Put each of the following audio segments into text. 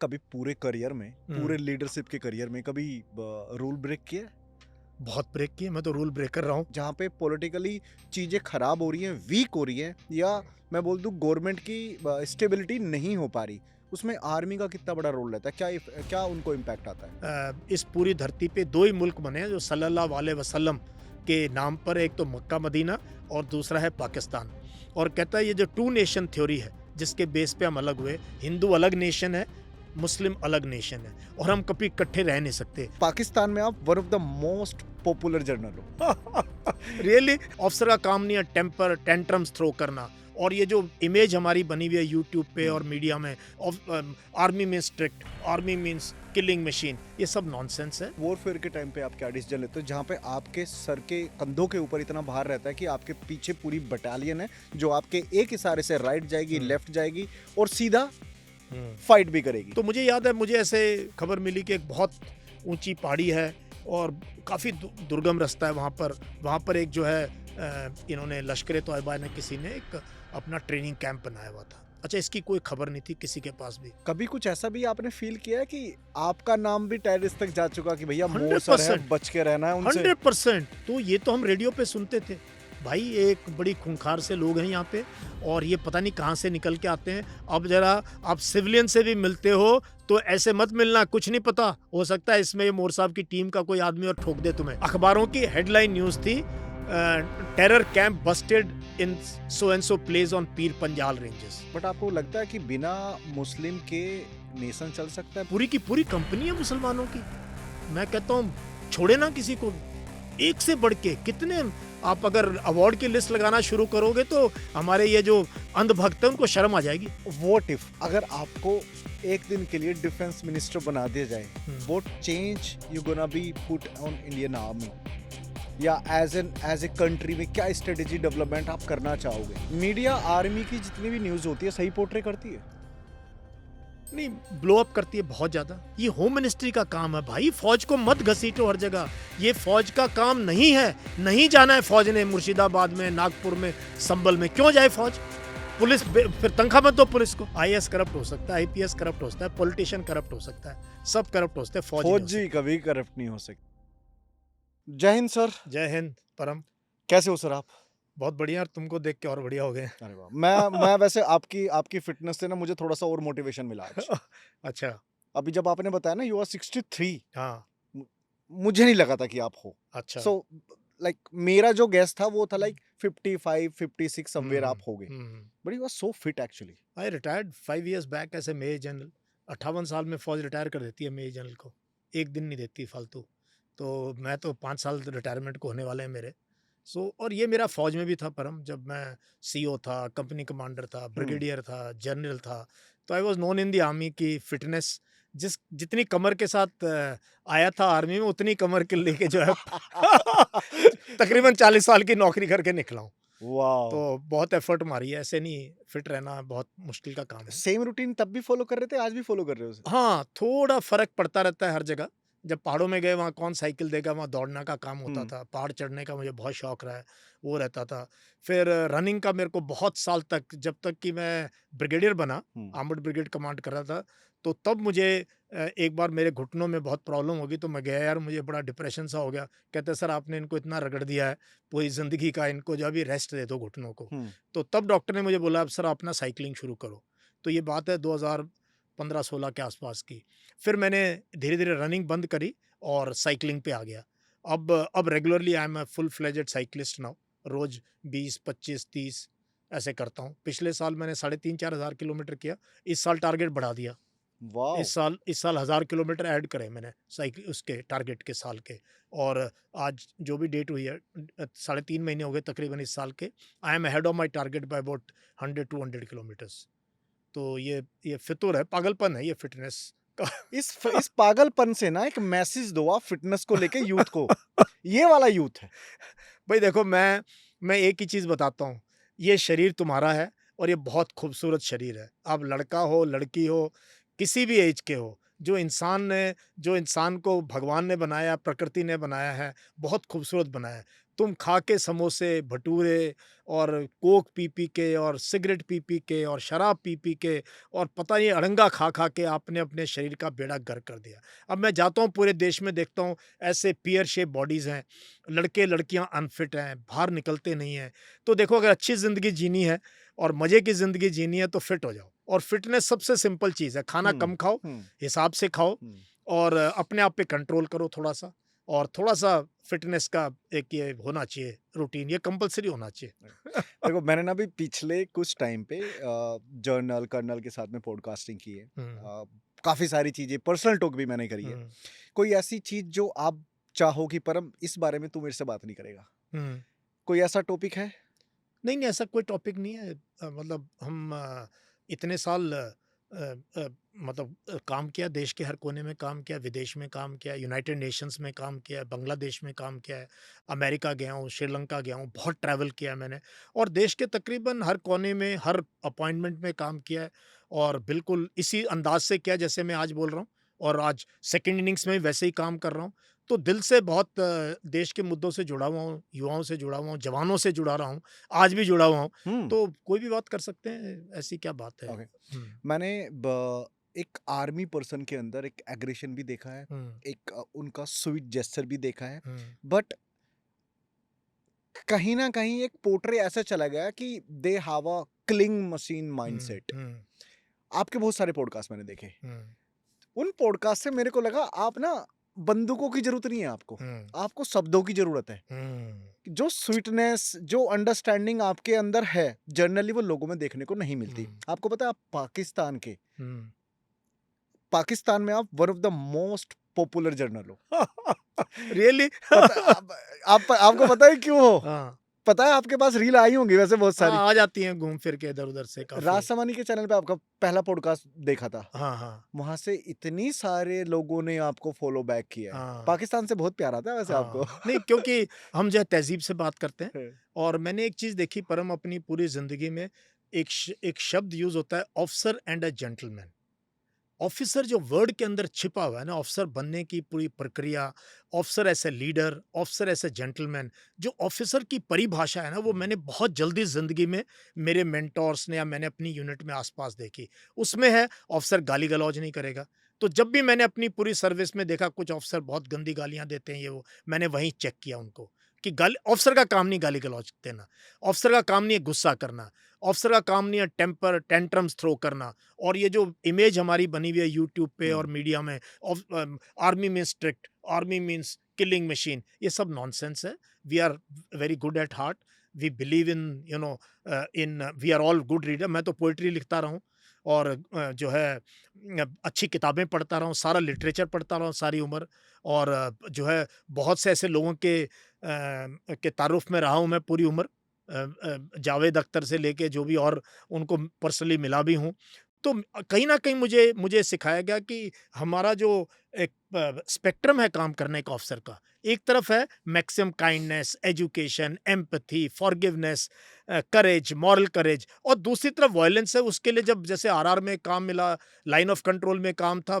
कभी पूरे करियर में, हम्म, पूरे लीडरशिप के करियर में कभी रूल ब्रेक किया है? बहुत ब्रेक किए। मैं तो रूल ब्रेकर रहा हूँ। जहाँ पे पॉलिटिकली चीजें खराब हो रही हैं, वीक हो रही हैं, या मैं बोल दूं गवर्नमेंट की स्टेबिलिटी नहीं हो पा रही, उसमें आर्मी का कितना बड़ा रोल रहता है? क्या उनको इम्पैक्ट आता है? इस पूरी धरती पे दो ही मुल्क बने हैं जो सल्लल्लाहु अलैहि वसल्लम के नाम पर, एक तो मक्का मदीना और दूसरा है पाकिस्तान। और कहता है ये जो टू नेशन थ्योरी है जिसके बेस पे हम अलग हुए, हिंदू अलग नेशन है, मुस्लिम अलग नेशन है, और हम कभी इकट्ठे रह नहीं सकते। पाकिस्तान में आप one of the most popular general हो। रियली अफसर का काम नहीं है टेम्पर टेंट्रम्स थ्रो करना। और ये जो इमेज हमारी बनी हुई है यूट्यूब पे और मीडिया में, army mean strict, army means killing machine, ये सब नॉनसेंस है। वॉरफेयर के टाइम पे आप क्या डिसीजन लेते हो जहाँ पे आपके सर के कंधों के ऊपर इतना भार रहता है कि आपके पीछे पूरी बटालियन है जो आपके एक इशारे से राइट जाएगी, लेफ्ट जाएगी और सीधा फाइट भी करेगी? तो मुझे याद है, मुझे ऐसे खबर मिली कि एक बहुत ऊंची पहाड़ी है और काफ़ी दुर्गम रास्ता है वहाँ पर एक जो है इन्होंने लश्कर तोयबा ने किसी ने एक अपना ट्रेनिंग कैंप बनाया हुआ था। अच्छा, इसकी कोई खबर नहीं थी किसी के पास भी। कभी कुछ ऐसा भी आपने फील किया है कि आपका नाम भी टेररिस्ट तक जा चुका कि भैया मोर सर है, 100%, बच के रहना है उनसे? 100%। तो ये तो हम रेडियो पे सुनते थे भाई, एक बड़ी खूंखार से लोग हैं यहाँ पे और ये पता नहीं कहाँ से निकल के आते हैं। अब जरा आप सिविलियन से भी मिलते हो तो ऐसे मत मिलना, कुछ नहीं पता, हो सकता है इसमें ये मोर साहब की टीम का कोई आदमी और ठोक दे तुम्हें। अखबारों की हेडलाइन न्यूज थी, terror camp Busted in so and so place on Pir Panjal ranges. But आपको लगता है कि बिना मुस्लिम के नेशन चल सकता है? पूरी की पूरी कंपनी है मुसलमानों की। मैं कहता हूँ छोड़े ना किसी को, एक से बढ़ के कितने। आप अगर अवार्ड की लिस्ट लगाना शुरू करोगे तो हमारे ये जो अंधभक्त है उनको शर्म आ जाएगी। व्हाट इफ अगर आपको एक दिन के लिए डिफेंस मिनिस्टर बना दिया जाए, what change you gonna be put on Indian army, या एज ए कंट्री में क्या स्ट्रेटेजी डेवलपमेंट आप करना चाहोगे? मीडिया आर्मी की जितनी भी न्यूज होती है सही पोर्ट्रे करती है? नहीं, ब्लो अप करती है बहुत ज्यादा। ये होम मिनिस्ट्री का काम है भाई, फौज को मत घसीटो हर जगह। ये फौज का काम नहीं है, नहीं जाना है फौज ने मुर्शिदाबाद में, नागपुर में, संभल में, क्यों जाए फौज? पुलिस फिर तनख्वाह मत दो पुलिस को। आईएएस करप्ट हो सकता है, आईपीएस करप्ट हो सकता है, पॉलिटिशियन करप्ट हो सकता है, सब करप्ट हो सकते हैं, फौज नहीं हो फौजी सकती। कभी करप्ट नहीं हो सकती। जय हिंद सर। जय हिंद परम। कैसे हो सर आप? बहुत बढ़िया, और तुमको देख के और बढ़िया हो गए। अरे वाह, मैं वैसे आपकी आपकी फिटनेस से ना मुझे थोड़ा सा और मोटिवेशन मिला आज। अच्छा। अभी जब आपने बताया ना यू आर 63, हाँ। मु- मुझे नहीं लगा था कि आप हो। अच्छा। सो लाइक मेरा जो गेस था वो था लाइक 55 56 समवेयर हम्म आप हो गए। Hmm but you are so fit actually. I retired 5 years back as a major general. 58 साल में फौज रिटायर कर देती है मेजर जनरल को, एक दिन नहीं देती फालतू। तो मैं तो 5 साल रिटायरमेंट को होने वाले हैं मेरे। सो और ये मेरा फौज में भी था परम, जब मैं सीओ था, कंपनी कमांडर था, ब्रिगेडियर था, जनरल था। तो I was known in the army की फिटनेस। जितनी कमर के साथ आया था आर्मी में, उतनी कमर के लेके जो है तकरीबन 40 साल की नौकरी करके निकला हूँ। तो वाह। बहुत एफर्ट मारी है, ऐसे नहीं फिट रहना बहुत मुश्किल का काम है। सेम रूटीन तब भी फॉलो कर रहे थे, आज भी फॉलो कर रहे हो उसे? हाँ, थोड़ा फ़र्क पड़ता रहता है हर जगह। जब पहाड़ों में गए वहाँ कौन साइकिल देगा, वहाँ दौड़ने का काम होता हम्म। था। पहाड़ चढ़ने का मुझे बहुत शौक रहा है, वो रहता था। फिर रनिंग का मेरे को बहुत साल तक, जब तक कि मैं ब्रिगेडियर बना, हम्म। आर्मर्ड ब्रिगेड कमांड कर रहा था, तो तब मुझे एक बार मेरे घुटनों में बहुत प्रॉब्लम हो गई, तो मैं गया यार, मुझे बड़ा डिप्रेशन सा हो गया। कहते सर आपने इनको इतना रगड़ दिया है पूरी ज़िंदगी का, इनको जो अभी रेस्ट दे दो घुटनों को। हम्म। तो तब डॉक्टर ने मुझे बोला अब सर आप ना साइक्लिंग शुरू करो। तो ये बात है 2015-16 के आसपास की। फिर मैंने धीरे-धीरे रनिंग बंद करी और साइक्लिंग पे आ गया। अब regularly I am a full fledged cyclist now. रोज़ 20, 25, 30 ऐसे करता हूँ। पिछले साल मैंने 3,500-4 हज़ार किलोमीटर किया। इस साल टारगेट बढ़ा दिया। वाह। इस साल 1000 किलोमीटर ऐड करे मैंने साइकिल उसके टारगेट के साल के। और आज जो भी डेट हुई है, 3.5 महीने हो गए तकरीबन इस साल के। I am ahead of my target by about 100-200 kilometres. तो ये फितूर है, पागलपन है ये फिटनेस का। इस पागलपन से ना एक मैसेज दो आप फिटनेस को लेके यूथ को। ये वाला यूथ है। भाई देखो, मैं एक ही चीज़ बताता हूँ, ये शरीर तुम्हारा है और ये बहुत खूबसूरत शरीर है। आप लड़का हो, लड़की हो, किसी भी एज के हो, जो इंसान को भगवान ने बनाया, प्रकृति ने बनाया है, बहुत खूबसूरत बनाया है। तुम खा के समोसे भटूरे और कोक पी पी के और सिगरेट पी पी के और शराब पी पी के और पता नहीं अड़ंगा खा खा के आपने अपने शरीर का बेड़ा गर्क कर दिया। अब मैं जाता हूँ पूरे देश में, देखता हूँ ऐसे पियर शेप बॉडीज़ हैं, लड़के लड़कियाँ अनफिट हैं, बाहर निकलते नहीं हैं। तो देखो, अगर अच्छी ज़िंदगी जीनी है और मज़े की ज़िंदगी जीनी है तो फिट हो जाओ। और फिटनेस सबसे सिंपल चीज़ है, खाना कम खाओ, हिसाब से खाओ और अपने आप पे कंट्रोल करो थोड़ा सा, और थोड़ा सा फिटनेस का एक ये होना चाहिए रूटीन, ये कंपलसरी होना चाहिए। देखो, मैंने ना अभी पिछले कुछ टाइम पे जर्नल कर्नल के साथ में पॉडकास्टिंग की है। काफ़ी सारी चीज़ें, पर्सनल टॉक भी मैंने करी है। कोई ऐसी चीज़ जो आप चाहो कि परम इस बारे में तू मेरे से बात नहीं करेगा, कोई ऐसा टॉपिक है? नहीं, नहीं, ऐसा कोई टॉपिक नहीं है। मतलब हम इतने साल मतलब काम किया, देश के हर कोने में काम किया, विदेश में काम किया, यूनाइटेड नेशंस में काम किया, बांग्लादेश में काम किया है, अमेरिका गया हूँ, श्रीलंका गया हूँ, बहुत ट्रैवल किया है मैंने और देश के तकरीबन हर कोने में, हर अपॉइंटमेंट में काम किया है और बिल्कुल इसी अंदाज से किया जैसे मैं आज बोल रहा हूँ और आज सेकंड इनिंग्स में भी वैसे ही काम कर रहा हूँ। तो दिल से बहुत देश के मुद्दों से जुड़ा हुआ हूँ, युवाओं से जुड़ा हुआ हूँ, जवानों से जुड़ा रहा हूँ, आज भी जुड़ा हुआ हूँ। तो कोई भी बात कर सकते हैं, ऐसी क्या बात है। ओके। मैंने एक आर्मी पर्सन के अंदर एक एग्रेशन भी देखा है, एक उनका स्वीट जेस्चर भी देखा है, बट कहीं ना कहीं एक पोर्ट्रे ऐसा चला गया कि they have a killing machine mindset. आपके बहुत सारे पॉडकास्ट मैंने देखे, उन पॉडकास्ट से मेरे को लगा आप ना बंदूकों की जरूरत नहीं है आपको, आपको शब्दों की जरूरत है। जो स्वीटनेस, जो अंडरस्टैंडिंग आपके अंदर है, जनरली वो लोगों में देखने को नहीं मिलती। आपको पता है, आप पाकिस्तान में आप one of the most popular journal हो। रियली? आपको पता है क्यों हो? हाँ, पता है, आपके पास रील आई होंगी वैसे बहुत सारी। हाँ, आ जाती हैं घूम फिर के इधर-उधर से काफ़ी। राजसमानी के चैनल पे आपका पहला पॉडकास्ट देखा था। हाँ, हाँ, वहां से इतनी सारे लोगों ने आपको फॉलो बैक किया है। हाँ, पाकिस्तान से बहुत प्यार आता है वैसे आपको। हाँ। नहीं, क्योंकि हम जो है तहज़ीब से बात करते हैं है। और मैंने एक चीज़ देखी परम अपनी पूरी ज़िंदगी में, एक शब्द यूज़ होता है, officer and a gentleman. Officer जो वर्ड के अंदर छिपा हुआ है ना, ऑफिसर बनने की पूरी प्रक्रिया, officer as a leader, officer as a gentleman, जो ऑफिसर की परिभाषा है ना, वो मैंने बहुत जल्दी जिंदगी में मेरे मेंटोर्स ने या मैंने अपनी यूनिट में आसपास देखी। उसमें है, ऑफिसर गाली गलौज नहीं करेगा। तो जब भी मैंने अपनी पूरी सर्विस में देखा कुछ ऑफिसर बहुत गंदी गालियां देते हैं, ये वो, मैंने वहीं चेक किया उनको कि गाली, ऑफिसर का काम नहीं गाली गलौज देना, ऑफिसर का काम नहीं है गुस्सा करना, ऑफिसर का काम नहीं है टेम्पर टेंट्रम्स थ्रो करना। और ये जो इमेज हमारी बनी हुई है यूट्यूब पे और मीडिया में, army means strict, army means killing machine, ये सब नॉनसेंस है। We are very good at heart, we believe in in we are all good reader. मैं तो पोइट्री लिखता रहा हूँ और जो है अच्छी किताबें पढ़ता रहा हूँ, सारा लिटरेचर पढ़ता रहा हूँ सारी उम्र, और जो है बहुत से ऐसे लोगों के तारुफ में रहा हूँ मैं पूरी उम्र, जावेद अख्तर से लेके जो भी, और उनको पर्सनली मिला भी हूँ। तो कहीं न कहीं मुझे मुझे सिखाया गया कि हमारा जो एक स्पेक्ट्रम है काम करने का ऑफ़िसर का, एक तरफ है maximum kindness, education, empathy, forgiveness, courage, moral courage, और दूसरी तरफ वॉयलेंस है। उसके लिए जब जैसे आरआर में काम मिला, लाइन ऑफ कंट्रोल में काम था,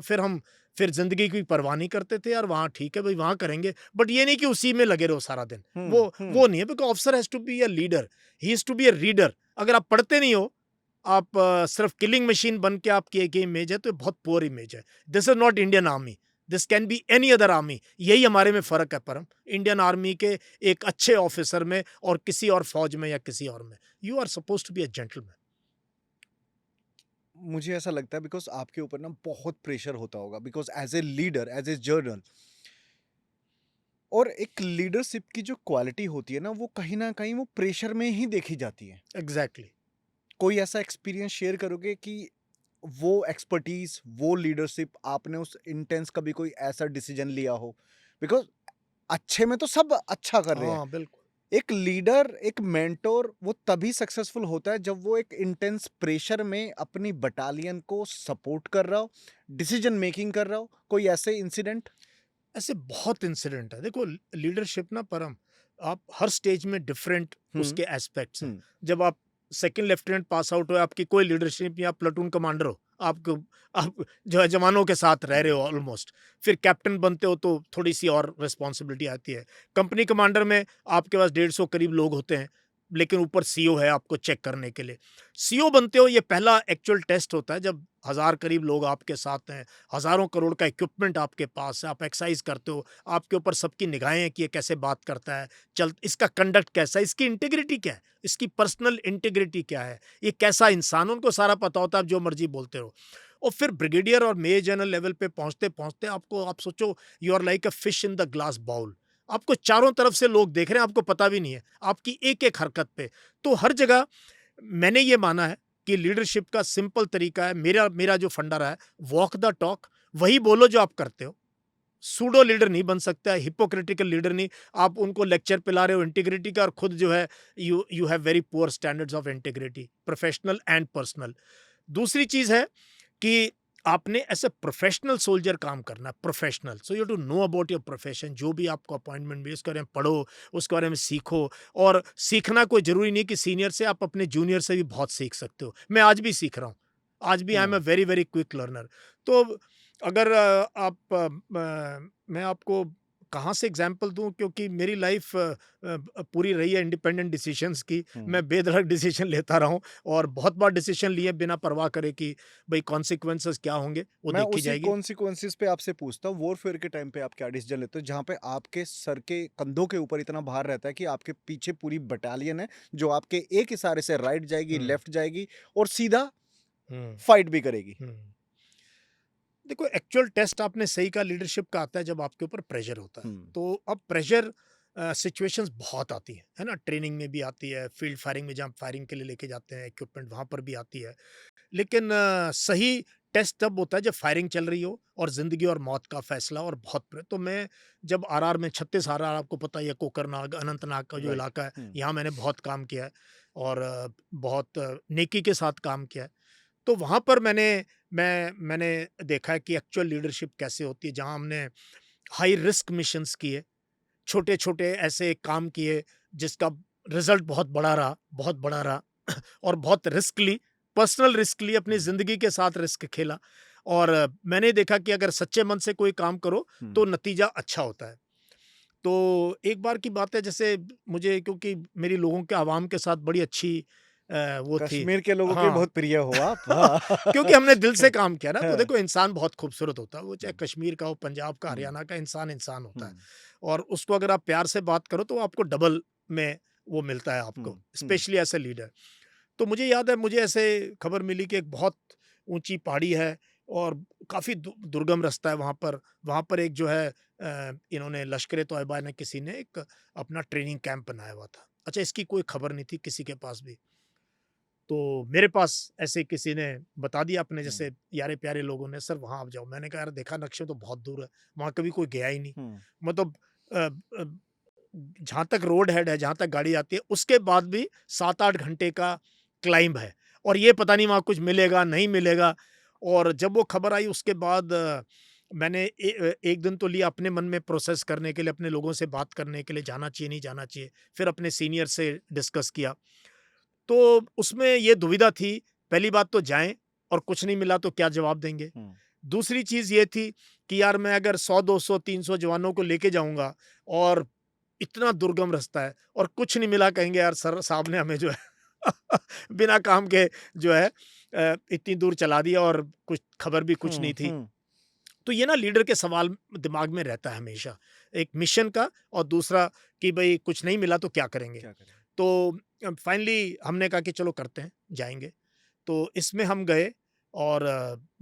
फिर ज़िंदगी की परवाह नहीं करते थे यार, वहाँ ठीक है भई, वहाँ करेंगे। बट ये नहीं कि उसी में लगे रहो सारा दिन। वो नहीं है, because officer has to be a leader, he is to be a reader. अगर आप पढ़ते नहीं हो, आप सिर्फ किलिंग मशीन बन के आपकी एक इमेज है, तो ये बहुत पुअर इमेज है। This is not Indian army, this can be any other army. यही हमारे में फ़र्क है परम, इंडियन आर्मी के एक अच्छे ऑफिसर में और किसी और फौज में या किसी और में। You are supposed to be a gentleman. मुझे ऐसा लगता है बिकॉज आपके ऊपर ना बहुत प्रेशर होता होगा, because as a leader, as a general, और एक लीडरशिप की जो क्वालिटी होती है ना, वो कहीं ना कहीं वो प्रेशर में ही देखी जाती है। एग्ज़ैक्टली। कोई ऐसा एक्सपीरियंस शेयर करोगे कि वो एक्सपर्टीज, वो लीडरशिप, आपने उस इंटेंस कभी कोई ऐसा डिसीजन लिया हो? बिकॉज अच्छे में तो सब अच्छा कर रहे हैं। हाँ, बिल्कुल। एक लीडर, एक मेंटोर वो तभी सक्सेसफुल होता है जब वो एक इंटेंस प्रेशर में अपनी बटालियन को सपोर्ट कर रहा हो, डिसीजन मेकिंग कर रहा हो। कोई ऐसे इंसिडेंट? ऐसे बहुत इंसिडेंट है। देखो, लीडरशिप ना परम, आप हर स्टेज में डिफरेंट हम्म। उसके एस्पेक्ट्स हैं। हम्म। जब आप सेकंड लेफ्टिनेंट पास आउट हो, आपकी कोई लीडरशिप या प्लाटून कमांडर हो, आपको आप जो है जवानों के साथ रह रहे हो ऑलमोस्ट। फिर कैप्टन बनते हो तो थोड़ी-सी और रिस्पॉन्सिबिलिटी आती है। कंपनी कमांडर में आपके पास 150 करीब लोग होते हैं, लेकिन ऊपर सीईओ है आपको चेक करने के लिए। सीईओ बनते हो ये पहला एक्चुअल टेस्ट होता है जब 1000 करीब लोग आपके साथ हैं, हज़ारों करोड़ का इक्विपमेंट आपके पास है, आप एक्सरसाइज करते हो, आपके ऊपर सबकी निगाहें हैं कि ये कैसे बात करता है, इसका कंडक्ट कैसा है, इसकी इंटीग्रिटी क्या है, इसकी पर्सनल इंटीग्रिटी क्या है, ये कैसा इंसान, उनको सारा पता होता है, आप जो मर्जी बोलते रहो। और फिर ब्रिगेडियर और मेजर जनरल लेवल पे पहुंचते-पहुंचते आपको, आप सोचो, you are like a fish in the glass bowl. आपको चारों तरफ से लोग देख रहे हैं, आपको पता भी नहीं है, आपकी एक-एक हरकत पे। तो हर जगह मैंने ये माना है कि लीडरशिप का सिंपल तरीका है, मेरा मेरा जो फंडा रहा है, वॉक द टॉक, वही बोलो जो आप करते हो। सूडो लीडर नहीं बन सकता है, हिपोक्रिटिकल लीडर नहीं। आप उनको लेक्चर पिला रहे हो इंटीग्रिटी का और खुद जो है you you have very poor standards of integrity, professional and personal. दूसरी चीज़ है कि आपने ऐसे प्रोफेशनल सोल्जर काम करना है, professional. So you to know about your profession, जो भी आपको अपॉइंटमेंट मिले उसके बारे में पढ़ो, उसके बारे में सीखो। और सीखना कोई ज़रूरी नहीं कि सीनियर से, आप अपने जूनियर से भी बहुत सीख सकते हो। मैं आज भी सीख रहा हूँ, आज भी आई am a hmm. Very very quick learner. तो अगर मैं आपको कहाँ से एग्जांपल दूँ, क्योंकि मेरी लाइफ पूरी रही है इंडिपेंडेंट डिसीजंस की। हुँ। मैं बेधड़क डिसीजन लेता रहा हूँ और बहुत बार डिसीजन लिए बिना परवाह करे कि भई कॉन्सिक्वेंसेस क्या होंगे, वो मैं देखी उसी जाएगी। कॉन्सिक्वेंसेस पे आपसे पूछता हूँ, वॉरफेयर के टाइम पे आप क्या डिसीजन लेते हो जहाँ पे आपके सर के कंधों के ऊपर इतना भार रहता है कि आपके पीछे पूरी बटालियन है जो आपके एक इशारे से राइट जाएगी, हुँ, लेफ्ट जाएगी और सीधा हुँ, फाइट भी करेगी? हुँ। देखो, एक्चुअल टेस्ट आपने सही कहा लीडरशिप का आता है जब आपके ऊपर प्रेशर होता है। हुँ। तो अब प्रेशर सिचुएशंस बहुत आती है ना? ट्रेनिंग में भी आती है, फील्ड फायरिंग में जहाँ फायरिंग के लिए लेके जाते हैं इक्विपमेंट, वहाँ पर भी आती है। लेकिन सही टेस्ट तब होता है जब फायरिंग चल रही हो और ज़िंदगी और मौत का फैसला और बहुत तो मैं जब आरआर में 36 आरआर, आपको पता ही है, कोकरनाग, अनंतनाग का जो राइट। इलाका है, हुँ। यहाँ मैंने बहुत काम किया है और बहुत नेकी के साथ काम किया है। तो वहाँ पर मैंने देखा है कि एक्चुअल लीडरशिप कैसे होती है, जहाँ हमने हाई रिस्क मिशंस किए, छोटे-छोटे ऐसे काम किए जिसका रिज़ल्ट बहुत बड़ा रहा और बहुत रिस्क ली, पर्सनल रिस्क ली, अपनी हुँ। ज़िंदगी के साथ रिस्क खेला। और मैंने देखा कि अगर सच्चे मन से कोई काम करो, हुँ। तो नतीजा अच्छा होता है। तो एक बार की बात है, जैसे मुझे, क्योंकि मेरी लोगों के आवाम के साथ बड़ी अच्छी वो थी। कश्मीर के लोगों के हाँ। बहुत प्रिय हो आप। हाँ। क्योंकि हमने दिल से काम किया ना, तो हाँ। देखो, इंसान बहुत खूबसूरत होता है, वो चाहे हुँ। कश्मीर का हो, पंजाब का, हुँ। हरियाणा का, इंसान इंसान होता है। हुँ। और उसको अगर आप प्यार से बात करो तो आपको डबल में वो मिलता है आपको, हुँ। हुँ। Specially as a leader. तो मुझे याद है, मुझे ऐसे खबर मिली कि एक बहुत ऊंची पहाड़ी है और काफ़ी दुर्गम रास्ता है वहाँ पर एक जो है इन्होंने लश्कर तोयबा ने, किसी ने एक अपना ट्रेनिंग कैंप बनाया हुआ था। अच्छा, इसकी कोई खबर नहीं थी किसी के पास भी। तो मेरे पास ऐसे किसी ने बता दिया, अपने हुँ। जैसे यारे प्यारे लोगों ने, सर वहाँ आप जाओ। मैंने कहा, यार देखा नक्शे तो बहुत दूर है, वहाँ कभी कोई गया ही नहीं। हुँ। मतलब अ, अ, जहाँ तक रोड हेड है, जहाँ तक गाड़ी आती है, उसके बाद भी 7-8 घंटे का क्लाइंब है और ये पता नहीं वहाँ कुछ मिलेगा, नहीं मिलेगा। और जब वो खबर आई उसके बाद मैंने एक दिन तो लिया अपने मन में प्रोसेस करने के लिए, अपने लोगों से बात करने के लिए, जाना चाहिए, नहीं जाना चाहिए। फिर अपने सीनियर से डिस्कस किया। तो उसमें ये दुविधा थी, पहली बात तो जाएँ और कुछ नहीं मिला तो क्या जवाब देंगे? हुँ। दूसरी चीज़ ये थी कि यार मैं अगर 100, 200, 300 जवानों को लेके जाऊँगा और इतना दुर्गम रास्ता है और कुछ नहीं मिला, कहेंगे यार सर साहब ने हमें जो है बिना काम के जो है इतनी दूर चला दिया और कुछ खबर भी कुछ नहीं हुँ। थी। हुँ। तो ये ना लीडर के सवाल दिमाग में रहता है हमेशा, एक मिशन का और दूसरा कि भई कुछ नहीं मिला तो क्या करेंगे? क्या करें? तो फाइनली हमने कहा कि चलो करते हैं, जाएँगे। तो इसमें हम गए और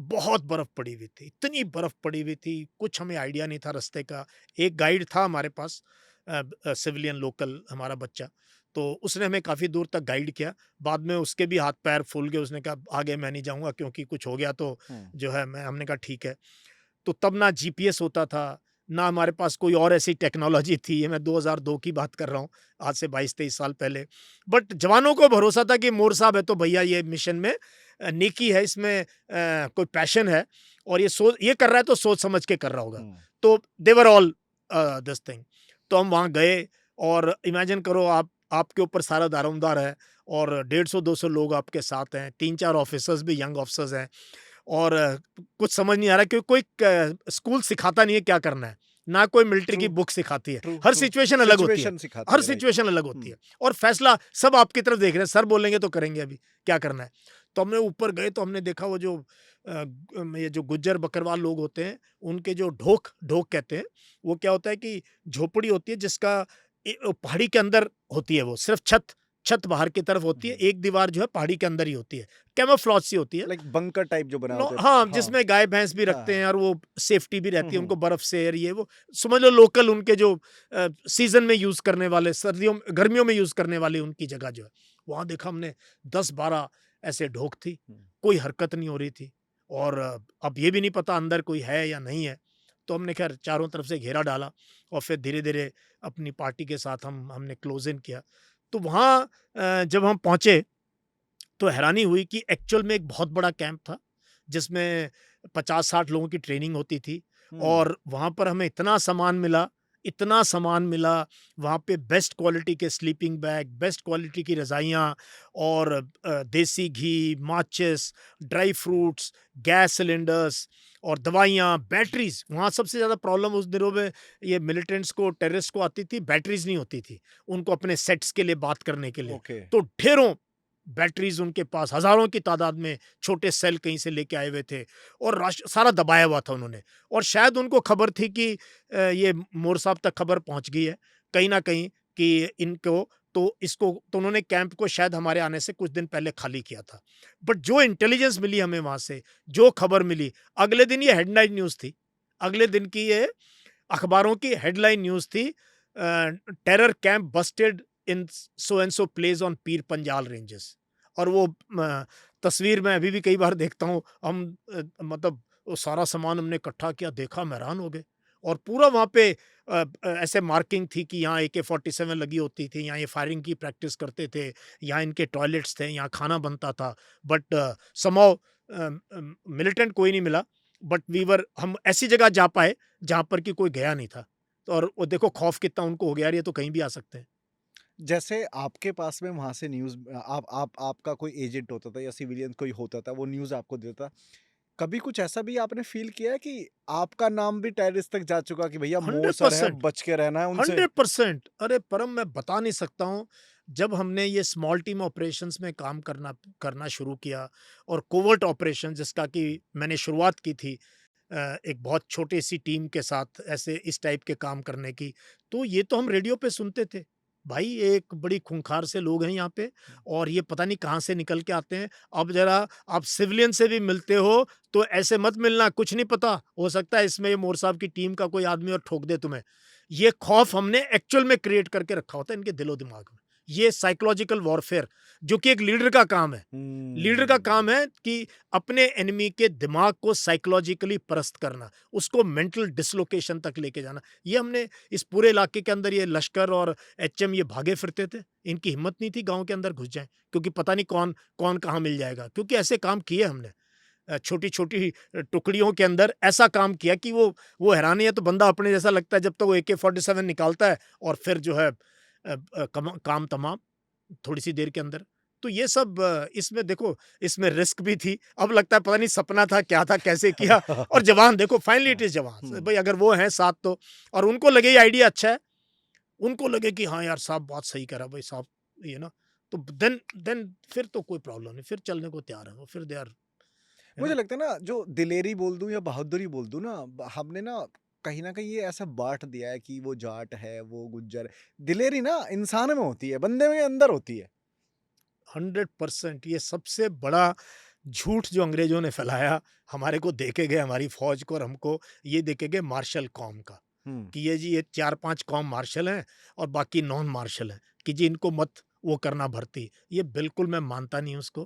बहुत बर्फ़ पड़ी हुई थी, इतनी बर्फ़ पड़ी हुई थी, कुछ हमें आइडिया नहीं था रास्ते का। एक गाइड था हमारे पास, सिविलियन लोकल हमारा बच्चा, तो उसने हमें काफ़ी दूर तक गाइड किया। बाद में उसके भी हाथ-पैर फूल गए, उसने कहा आगे मैं नहीं जाऊँगा क्योंकि कुछ हो गया तो हुँ। जो है मैं हमने कहा ठीक है। तो तब ना जीपीएस होता था, ना हमारे पास कोई और ऐसी टेक्नोलॉजी थी, ये मैं 2002 की बात कर रहा हूँ, आज से 22-23 साल पहले। बट जवानों को भरोसा था कि मोर साहब है तो भैया ये मिशन में नेकी है, इसमें कोई पैशन है और ये कर रहा है तो सोच समझ के कर रहा होगा। हुँ। तो दे वर ऑल दिस थिंग। तो हम वहाँ गए और इमेजिन करो, आपके ऊपर सारा दारोमदार है और 150-200 लोग आपके साथ हैं, 3-4 ऑफिसर्स भी यंग ऑफिसर्स हैं। और कुछ समझ नहीं आ रहा क्योंकि कोई स्कूल सिखाता नहीं है क्या करना है, ना कोई मिलिट्री की ट्रू बुक सिखाती है। ट्रू हर ट्रू सिचुएशन अलग होती है, सिचुएशन सिखाती हर है, राइट। सिचुएशन अलग होती है और फैसला सब आपकी तरफ देख रहे हैं, सर बोलेंगे तो करेंगे, अभी क्या करना है। तो हमने ऊपर गए तो हमने देखा वो जो ये जो गुज्जर बकरवाल लोग होते हैं, उनके जो ढोक ढोक कहते हैं, वो क्या होता है कि झोपड़ी होती है जिसका पहाड़ी के अंदर होती है, वो सिर्फ छत छत बाहर की तरफ होती है, एक दीवार जो है पहाड़ी के अंदर ही होती है, कैमोफ्लेज सी होती है। लाइक बंकर टाइप जो बना नो होता है। हाँ, हाँ जिसमें गाय भैंस भी हाँ रखते हैं और वो सेफ्टी भी रहती है, हम्म उनको बर्फ से और ये वो समझ लो लोकल उनके जो सीजन में यूज करने वाले, सर्दियों गर्मियों में यूज करने वाली उनकी जगह जो है, वहां देखा हमने 10-12 ऐसे ढोक थी, कोई हरकत नहीं हो रही थी और अब ये भी नहीं पता अंदर कोई है या नहीं है। तो हमने खैर चारों तरफ से घेरा डाला और फिर धीरे धीरे अपनी पार्टी के साथ हमने क्लोज इन किया। तो वहाँ जब हम पहुंचे तो हैरानी हुई कि एक्चुअल में एक बहुत बड़ा कैंप था जिसमें 50-60 लोगों की ट्रेनिंग होती थी हम्म और वहाँ पर हमें इतना सामान मिला वहाँ पे बेस्ट क्वालिटी के स्लीपिंग बैग, बेस्ट क्वालिटी की रज़ाइयाँ और देसी घी, माचिस, ड्राई फ्रूट्स, गैस सिलेंडर्स और दवाइयाँ, बैटरीज। वहाँ सबसे ज़्यादा प्रॉब्लम उस दिनों में ये मिलिटेंट्स को, टेररिस्ट को आती थी, बैटरीज नहीं होती थी उनको अपने सेट्स के लिए बात करने के लिए। ओके तो ढेरों बैटरीज उनके पास, हजारों की तादाद में छोटे सेल कहीं से लेके आए हुए थे और सारा दबाया हुआ था उन्होंने। और शायद उनको खबर थी कि ये मोर साहब तक खबर पहुंच गई है कहीं ना कहीं कि इनको, तो उन्होंने कैंप को शायद हमारे आने से कुछ दिन पहले खाली किया था। बट जो इंटेलिजेंस मिली हमें वहां से, जो खबर मिली, अगले दिन ये हेडलाइन न्यूज थी, अगले दिन की ये अखबारों की हेडलाइन न्यूज थी, terror camp Busted in so and so place on Pir Panjal ranges. और वो तस्वीर मैं अभी भी कई बार देखता हूँ। हम मतलब वो सारा सामान हमने इकट्ठा किया, देखा, हम हैरान हो गए। और पूरा वहाँ पे ऐसे मार्किंग थी कि यहाँ AK-47 लगी होती थी, यहाँ ये फायरिंग की प्रैक्टिस करते थे, यहाँ इनके टॉयलेट्स थे, यहाँ खाना बनता था। बट समहाउ मिलिटेंट कोई नहीं मिला। बट हम ऐसी जगह जा पाए जहाँ पर कि कोई गया नहीं था। तो और वो देखो खौफ कितना उनको हो गया, यार ये तो कहीं भी आ सकते हैं। जैसे आपके पास में वहां से न्यूज आप आपका कोई एजेंट होता था या सिविलियन कोई होता था, वो न्यूज आपको देता। कभी कुछ ऐसा भी आपने फील किया है कि आपका नाम भी टेररिस्ट तक जा चुका कि भैया मोर हंड्रेड सर है, परसेंट बच के रहना है उनसे? 100%। अरे परम, मैं बता नहीं सकता हूँ। जब हमने ये स्मॉल टीम ऑपरेशंस में काम करना करना शुरू किया और कोवर्ट ऑपरेशन जिसका कि मैंने शुरुआत की थी एक बहुत छोटी सी टीम के साथ ऐसे इस टाइप के काम करने की, तो ये तो हम रेडियो पे सुनते थे, भाई एक बड़ी खूंखार से लोग हैं यहाँ पे और ये पता नहीं कहाँ से निकल के आते हैं। अब जरा आप सिविलियन से भी मिलते हो तो ऐसे मत मिलना, कुछ नहीं पता, हो सकता है इसमें ये मोर साहब की टीम का कोई आदमी और ठोक दे तुम्हें। ये खौफ हमने एक्चुअल में क्रिएट करके रखा होता है इनके दिलो दिमाग में। ये साइकोलॉजिकल वॉरफेयर जो कि एक लीडर का काम है। लीडर का काम है कि अपने एनिमी के दिमाग को साइकोलॉजिकली परस्त करना, उसको मेंटल डिसलोकेशन तक लेके जाना। ये हमने इस पूरे इलाके के अंदर, ये लश्कर और HM ये भागे फिरते थे, इनकी हिम्मत नहीं थी गांव के अंदर घुस जाएं, क्योंकि पता नहीं कौन कौन कहाँ मिल जाएगा। क्योंकि ऐसे काम किए हमने छोटी छोटी टुकड़ियों के अंदर ऐसा काम किया कि वो हैरानी है। तो बंदा अपने जैसा लगता है जब तक वो AK-47 निकालता है और फिर जो है काम तमाम थोड़ी सी देर के अंदर। तो ये सब इसमें देखो, इसमें रिस्क भी थी। अब लगता है पता नहीं सपना था, क्या था, कैसे किया। और जवान देखो, फाइनली इट इज जवान भाई, अगर वो हैं साथ तो, और उनको लगे ये आइडिया अच्छा है, उनको लगे कि हाँ यार साहब बात सही करा भाई साहब, ये ना, तो देन फिर तो कोई प्रॉब्लम नहीं, फिर चलने को तैयार है वो, फिर दे आर यू मुझे नो। लगता है ना, जो दिलेरी बोल दूं या बहादुरी बोल दूं ना, हमने ना कहीं ये ऐसा बांट दिया है कि वो जाट है, वो गुज्जर है। दिलेरी ना इंसान में होती है, बंदे में अंदर होती है। 100% ये सबसे बड़ा झूठ जो अंग्रेजों ने फैलाया, हमारे को देके गए, हमारी फौज को और हमको ये देके गए मार्शल कौम का, हम्म कि ये जी ये 4-5 कौम मार्शल हैं और बाकी नॉन मार्शल हैं, कि जी इनको मत वो करना भर्ती। ये बिल्कुल मैं मानता नहीं हूँ उसको।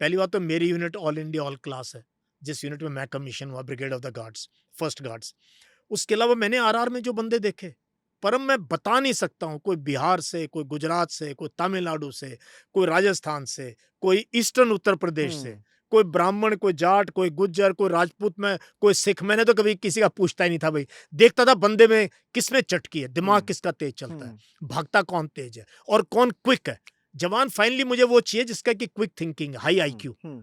पहली बात तो मेरी unit all India all class है, जिस यूनिट में मैं कमीशन हुआ, brigade of the guards, first guards. उसके अलावा मैंने RR में जो बंदे देखे, परम मैं बता नहीं सकता हूँ, कोई बिहार से, कोई गुजरात से, कोई तमिलनाडु से, कोई राजस्थान से, कोई ईस्टर्न उत्तर प्रदेश से, हम्म कोई ब्राह्मण, कोई जाट, कोई गुज्जर, कोई राजपूत में, कोई सिख। मैंने तो कभी किसी का पूछता ही नहीं था भाई, देखता था बंदे में किसमें चटकी है, दिमाग हम्म किसका तेज चलता है, हम्म भागता कौन तेज है और कौन क्विक है। जवान फाइनली मुझे वो चाहिए जिसका कि क्विक थिंकिंग, हाई IQ। हम्म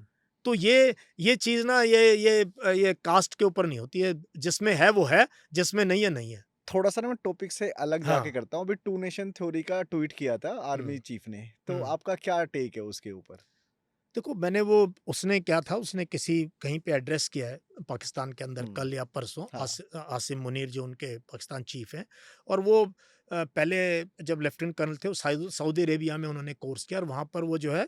तो ये चीज़ ना ये कास्ट के ऊपर नहीं होती है, जिसमें है वो है, जिसमें नहीं है नहीं है। थोड़ा सा ना मैं टॉपिक से अलग जाके हाँ। करता हूँ। अभी टू नेशन थ्योरी का ट्वीट किया था आर्मी हुँ, चीफ ने, तो हुँ। आपका क्या टेक है उसके ऊपर? देखो मैंने वो उसने क्या था, उसने किसी कहीं पे एड्रेस किया है पाकिस्तान के अंदर हम्म। कल या परसों, हाँ। आसिम मुनीर जो उनके पाकिस्तान चीफ हैं, और वो पहले जब लेफ्टिनेंट कर्नल थे वो सऊदी अरेबिया में उन्होंने कोर्स किया और वहाँ पर वो जो है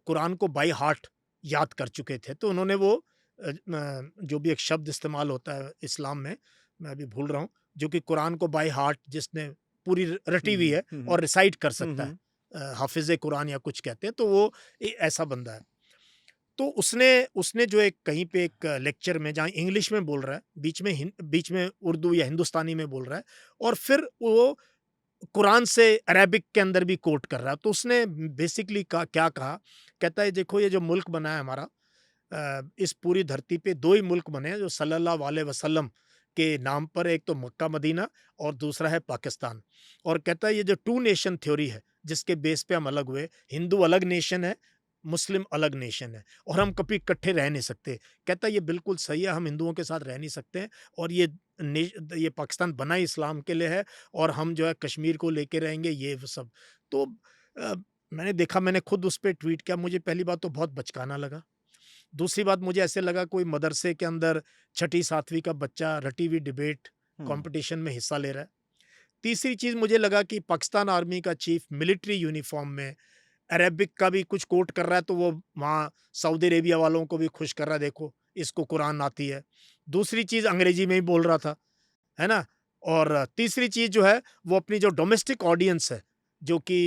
कुरान को बाय हार्ट याद कर चुके थे। तो उन्होंने वो जो भी एक शब्द इस्तेमाल होता है इस्लाम में, मैं अभी भूल रहा हूँ, जो कि कुरान को बाय हार्ट जिसने पूरी रटी हुई है हम्म। और रिसाइट कर हम्म। सकता है, हाफिज़ कुरान या कुछ कहते हैं, तो वो ऐसा बंदा है। तो उसने उसने जो एक कहीं पे एक लेक्चर में जहाँ इंग्लिश में बोल रहा है, बीच में उर्दू या हिंदुस्तानी में बोल रहा है और फिर वो कुरान से अरेबिक के अंदर भी कोट कर रहा है। तो उसने बेसिकली क्या कहा, कहता है देखो ये जो मुल्क बना है हमारा, इस पूरी धरती पे 2 ही मुल्क बने हैं जो सल्लल्लाहु अलैहि वसल्लम के नाम पर, एक तो मक्का मदीना और दूसरा है पाकिस्तान। और कहता है ये जो टू नेशन थ्योरी है जिसके बेस पे हम अलग हुए, हिंदू अलग नेशन है, मुस्लिम अलग नेशन है और हम कभी इकट्ठे रह नहीं सकते। कहता है ये बिल्कुल सही है, हम हिंदुओं के साथ रह नहीं सकते हैं और ये पाकिस्तान बना ही इस्लाम के लिए है और हम जो है कश्मीर को लेके रहेंगे ये वो सब। तो अ, मैंने देखा, मैंने खुद उस पे ट्वीट किया, मुझे पहली बात तो बहुत बचकाना लगा। दूसरी बात मुझे ऐसे लगा कोई मदरसे के अंदर छठी सातवीं का बच्चा रटी हुई डिबेट हम्म। कंपटीशन में हिस्सा ले रहा है। तीसरी चीज मुझे लगा कि पाकिस्तान आर्मी का चीफ मिलिट्री यूनिफॉर्म में अरेबिक का भी कुछ कोट कर रहा है, तो वो वहाँ सऊदी अरेबिया वालों को भी खुश कर रहा है, देखो इसको कुरान आती है। दूसरी चीज अंग्रेजी में ही बोल रहा था, है ना? और तीसरी चीज जो है वो अपनी जो डोमेस्टिक ऑडियंस है, जो कि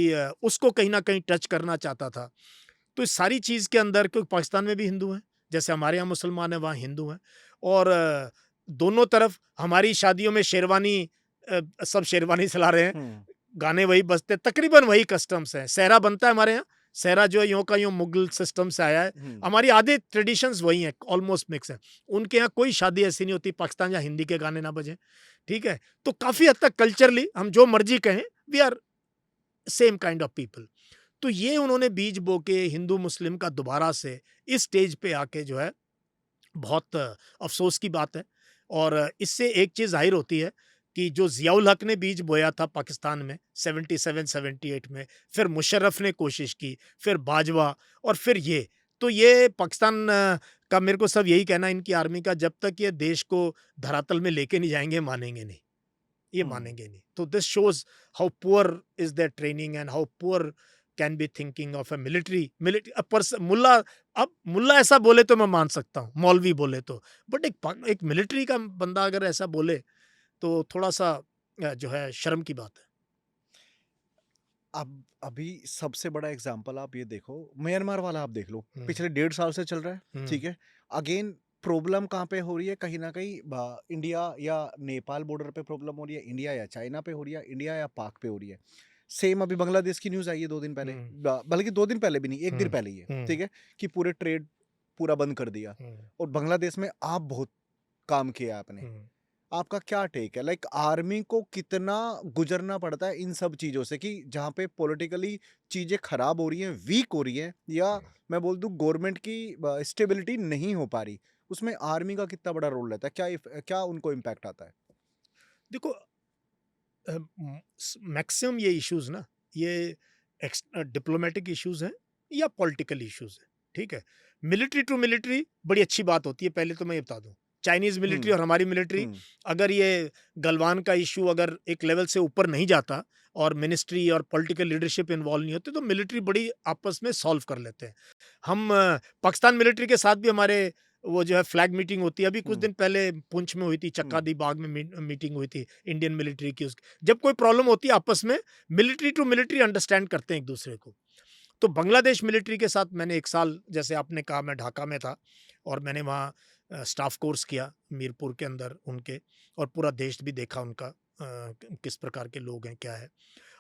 उसको कहीं ना कहीं टच करना चाहता था। तो इस सारी चीज़ के अंदर, क्योंकि पाकिस्तान में भी हिंदू हैं, जैसे हमारे यहाँ मुसलमान हैं, वहाँ हिंदू हैं और दोनों तरफ हमारी शादियों में शेरवानी, सब शेरवानी चला रहे हैं, हम्म। गाने वही बजते हैं, तकरीबन वही कस्टम्स हैं। सेहरा बनता है हमारे यहाँ, सेहरा जो है यूँ का यूँ मुगल सिस्टम से आया है। हम्म। हमारी आधे ट्रेडिशंस वही हैं, ऑलमोस्ट मिक्स हैं। उनके यहाँ कोई शादी ऐसी नहीं होती पाकिस्तान जहाँ हिंदी के गाने ना बजें, ठीक है? तो काफ़ी हद तक कल्चरली हम जो मर्ज़ी कहें, we are same kind of people. तो ये उन्होंने बीज बो के हिंदू मुस्लिम का दोबारा से इस स्टेज पे आके जो है, बहुत अफसोस की बात है। और इससे एक चीज़ ज़ाहिर होती है कि जो ज़ियाउल हक ने बीज बोया था पाकिस्तान में 77-78 में, फिर मुशर्रफ ने कोशिश की, फिर बाजवा और फिर ये, तो ये पाकिस्तान का मेरे को सब यही कहना है इनकी आर्मी का, जब तक ये देश को धरातल में लेके नहीं जाएंगे मानेंगे नहीं, ये हम्म। मानेंगे नहीं। तो this shows how poor is their training and how poor can be thinking of a military मुल्ला। अब मुल्ला ऐसा बोले तो मैं मान सकता हूँ, मौलवी बोले तो, बट एक मिलिट्री का बंदा अगर ऐसा बोले तो थोड़ा सा जो है शर्म की बात है। अब अभी सबसे बड़ा एग्जांपल आप ये देखो, म्यांमार वाला आप देख लो, हम्म, पिछले 1.5 साल से चल रहा है। हम्म, ठीक है। अगेन प्रॉब्लम कहाँ पे हो रही है? कहीं ना कहीं इंडिया या नेपाल बॉर्डर पे प्रॉब्लम हो रही है, इंडिया या चाइना पे हो रही है, इंडिया या पाक पे हो रही है। सेम अभी बांग्लादेश की न्यूज़ आई है 2 दिन पहले, हम्म, बल्कि 2 दिन पहले भी नहीं, एक दिन हम्म, पहले ही है। हम्म, ठीक है। कि पूरे ट्रेड पूरा बंद कर दिया। हम्म, और बांग्लादेश में आप बहुत काम किया आपने। हम्म। आपका क्या टेक है? लाइक आर्मी को कितना गुजरना पड़ता है इन सब चीज़ों से, कि जहाँ पे पॉलिटिकली चीज़ें खराब हो रही हैं, वीक हो रही हैं, या मैं बोल दूँ गवर्नमेंट की स्टेबिलिटी नहीं हो पा रही, उसमें आर्मी का कितना बड़ा रोल रहता है? क्या उनको इम्पैक्ट आता है? देखो मैक्सिमम ये इश्यूज ना, ये डिप्लोमेटिक इश्यूज हैं या पॉलिटिकल इश्यूज हैं, ठीक है? मिलिट्री टू मिलिट्री बड़ी अच्छी बात होती है, पहले तो मैं ये बता दूं, चाइनीज मिलिट्री हुँ, और हमारी मिलिट्री, हुँ, अगर ये गलवान का इशू अगर एक लेवल से ऊपर नहीं जाता और मिनिस्ट्री और पॉलिटिकल लीडरशिप इन्वॉल्व नहीं होते, तो मिलिट्री बड़ी आपस में सॉल्व कर लेते हैं। हम पाकिस्तान मिलिट्री के साथ भी हमारे वो जो है फ्लैग मीटिंग होती है, अभी कुछ हुँ, दिन पहले पुंछ में हुई थी, हुँ, चक्का दी बाग में मीटिंग हुई थी इंडियन मिलिट्री की। जब कोई प्रॉब्लम होती है आपस में, मिलिट्री टू मिलिट्री अंडरस्टैंड करते हैं एक दूसरे को। तो बांग्लादेश मिलिट्री के साथ मैंने 1 साल, जैसे आपने कहा, मैं ढाका में था और मैंने वहाँ स्टाफ कोर्स किया मीरपुर के अंदर उनके, और पूरा देश भी देखा उनका, किस प्रकार के लोग हैं, क्या है।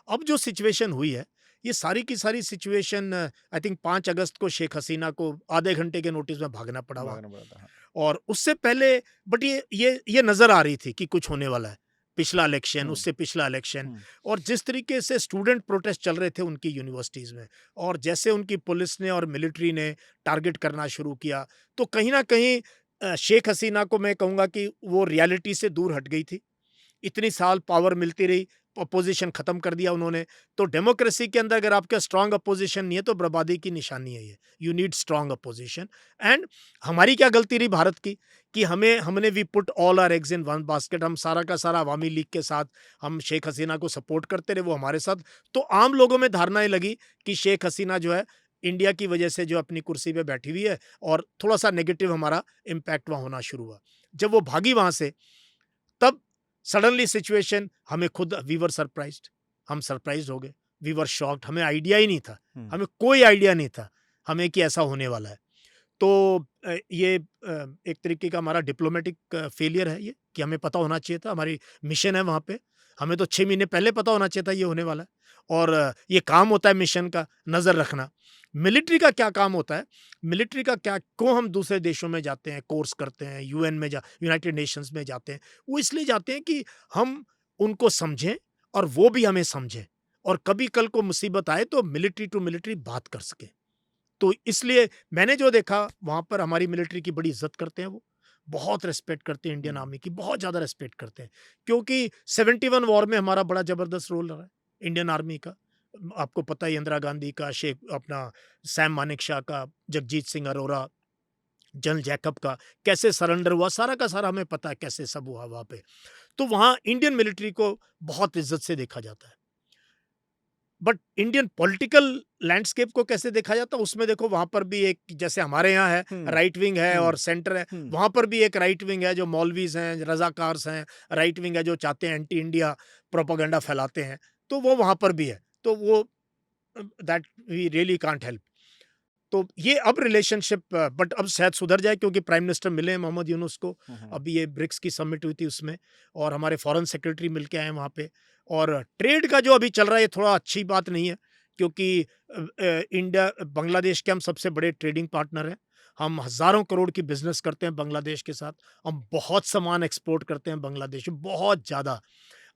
अब जो सिचुएशन हुई है, ये सारी की सारी सिचुएशन, आई थिंक 5 अगस्त को शेख हसीना को आधे घंटे के नोटिस में भागना पड़ा वहाँ। भागना पड़ा था, हाँ। और उससे पहले, बट ये नज़र आ रही थी कि कुछ होने वाला है। पिछला इलेक्शन, हम्म, उससे पिछला इलेक्शन, हम्म, और जिस तरीके से स्टूडेंट प्रोटेस्ट चल रहे थे उनकी यूनिवर्सिटीज़ में, और जैसे उनकी पुलिस ने और मिलिट्री ने टारगेट करना शुरू किया, तो कहीं न कहीं शेख हसीना को मैं कहूँगा कि वो रियलिटी से दूर हट गई थी। इतनी साल पावर मिलती रही, अपोजिशन खत्म कर दिया उन्होंने। तो डेमोक्रेसी के अंदर अगर आपका स्ट्रांग अपोजिशन नहीं है तो बर्बादी की निशानी है ये। You need strong opposition. And हमारी क्या गलती रही भारत की कि हमने we put all our eggs in one basket. हम सारा का सारा अवामी लीग के साथ हम शेख हसीना को सपोर्ट करते रहे, वो हमारे साथ। तो आम लोगों में धारणाएं लगी कि शेख हसीना जो है इंडिया की वजह से जो अपनी कुर्सी पे बैठी हुई है, और थोड़ा सा नेगेटिव हमारा इम्पैक्ट वहाँ होना शुरू हुआ। जब वो भागी वहाँ से, तब सडनली सिचुएशन हमें खुद वी वर सरप्राइज्ड, हम सरप्राइज हो गए, वी वर शॉक्ड। हमें आइडिया ही नहीं था, हमें कोई आइडिया नहीं था हमें कि ऐसा होने वाला है। तो ये एक तरीके का हमारा डिप्लोमेटिक फेलियर है ये, कि हमें पता होना चाहिए था, हमारी मिशन है वहाँ पे, हमें तो 6 महीने पहले पता होना चाहिए था ये होने वाला है। और ये काम होता है मिशन का, नज़र रखना। मिलिट्री का क्या काम होता है, मिलिट्री का क्या, क्यों हम दूसरे देशों में जाते हैं, कोर्स करते हैं, यूएन में यूनाइटेड नेशंस में जाते हैं, वो इसलिए जाते हैं कि हम उनको समझें और वो भी हमें समझें, और कभी कल को मुसीबत आए तो मिलिट्री टू मिलिट्री बात कर सकें। तो इसलिए मैंने जो देखा वहाँ पर, हमारी मिलिट्री की बड़ी इज़्ज़त करते हैं वो, बहुत रिस्पेक्ट करते हैं इंडियन आर्मी की, बहुत ज़्यादा रिस्पेक्ट करते हैं। क्योंकि 71 वॉर में हमारा बड़ा ज़बरदस्त रोल रहा है इंडियन आर्मी का। आपको पता है इंदिरा गांधी का, शेख अपना सैम मानेकशॉ का, जगजीत सिंह अरोरा, जनरल जैकब का कैसे सरेंडर हुआ, सारा का सारा हमें पता है कैसे सब हुआ वहाँ पे। तो वहाँ इंडियन मिलिट्री को बहुत इज़्ज़त से देखा जाता है। बट इंडियन पॉलिटिकल लैंडस्केप को कैसे देखा जाता है, उसमें देखो वहां पर भी एक, जैसे हमारे यहाँ है हम्म, राइट विंग है हम्म, और सेंटर है, हम्म, वहां पर भी एक राइट विंग है जो मौलवीज हैं, रजाकार्स हैं, राइट विंग है जो चाहते हैं एंटी इंडिया प्रोपागेंडा फैलाते हैं, तो वो वहां पर भी है। तो वो that we really can't help. तो ये अब रिलेशनशिप बट अब शायद सुधर जाए, क्योंकि प्राइम मिनिस्टर मिले हैं मोहम्मद यूनुस को। हम्म, अभी ये ब्रिक्स की समिट हुई थी उसमें, और हमारे फॉरेन सेक्रेटरी मिलके आए वहाँ पे। और ट्रेड का जो अभी चल रहा है ये थोड़ा अच्छी बात नहीं है, क्योंकि इंडिया बांग्लादेश के हम सबसे बड़े ट्रेडिंग पार्टनर हैं। हम हज़ारों करोड़ की बिजनेस करते हैं बांग्लादेश के साथ। हम बहुत सामान एक्सपोर्ट करते हैं बांग्लादेश में, बहुत ज़्यादा।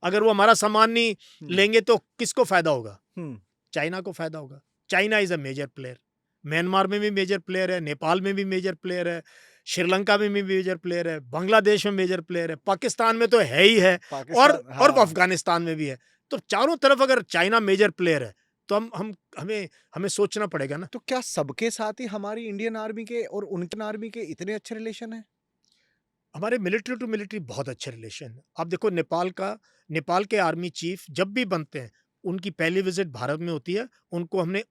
अगर वो हमारा सामान नहीं हम्म, लेंगे तो किसको फ़ायदा होगा? हम्म, चाइना को फ़ायदा होगा। China is a major player. Myanmar में भी मेजर प्लेयर है, नेपाल में भी मेजर प्लेयर है, श्रीलंका में भी मेजर प्लेयर है, बांग्लादेश में मेजर प्लेयर है, पाकिस्तान में तो है ही है, पाकिस्तान, और हाँ। अफ़गानिस्तान में भी है। तो चारों तरफ अगर चाइना मेजर प्लेयर है, तो हम हमें हमें सोचना पड़ेगा ना। तो क्या सबके साथ ही हमारी इंडियन आर्मी के और उनकी आर्मी के इतने अच्छे रिलेशन है? हमारे मिलिट्री टू मिलिट्री बहुत अच्छे रिलेशन है। आप देखो नेपाल के आर्मी चीफ जब भी बनते हैं, उनकी पहली विज़िट भारत में होती है, उनको हमने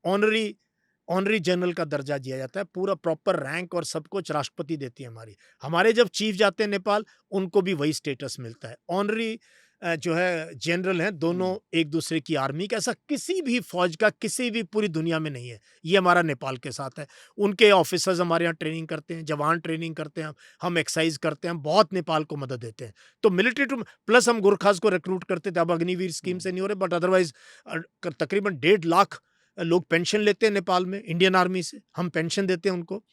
ऑनरी जनरल का दर्जा दिया जाता है, पूरा प्रॉपर रैंक और सब कुछ राष्ट्रपति देती है हमारी। हमारे जब चीफ जाते हैं नेपाल, उनको भी वही स्टेटस मिलता है। ऑनरी जो है जनरल हैं, दोनों हम्म, एक दूसरे की आर्मी का, ऐसा किसी भी फौज का किसी भी पूरी दुनिया में नहीं है। ये हमारा नेपाल के साथ है। उनके ऑफिसर्स हमारे यहाँ ट्रेनिंग करते हैं, जवान ट्रेनिंग करते हैं, हम एक्सरसाइज करते हैं, हम बहुत नेपाल को मदद देते हैं। तो मिलिट्री टू प्लस हम गोरखास को रिक्रूट करते थे, अब अग्निवीर स्कीम से नहीं हो रहे, बट अदरवाइज तकरीबन 1.5 लाख लोग पेंशन लेते हैं नेपाल में इंडियन आर्मी से, हम पेंशन देते हैं उनको।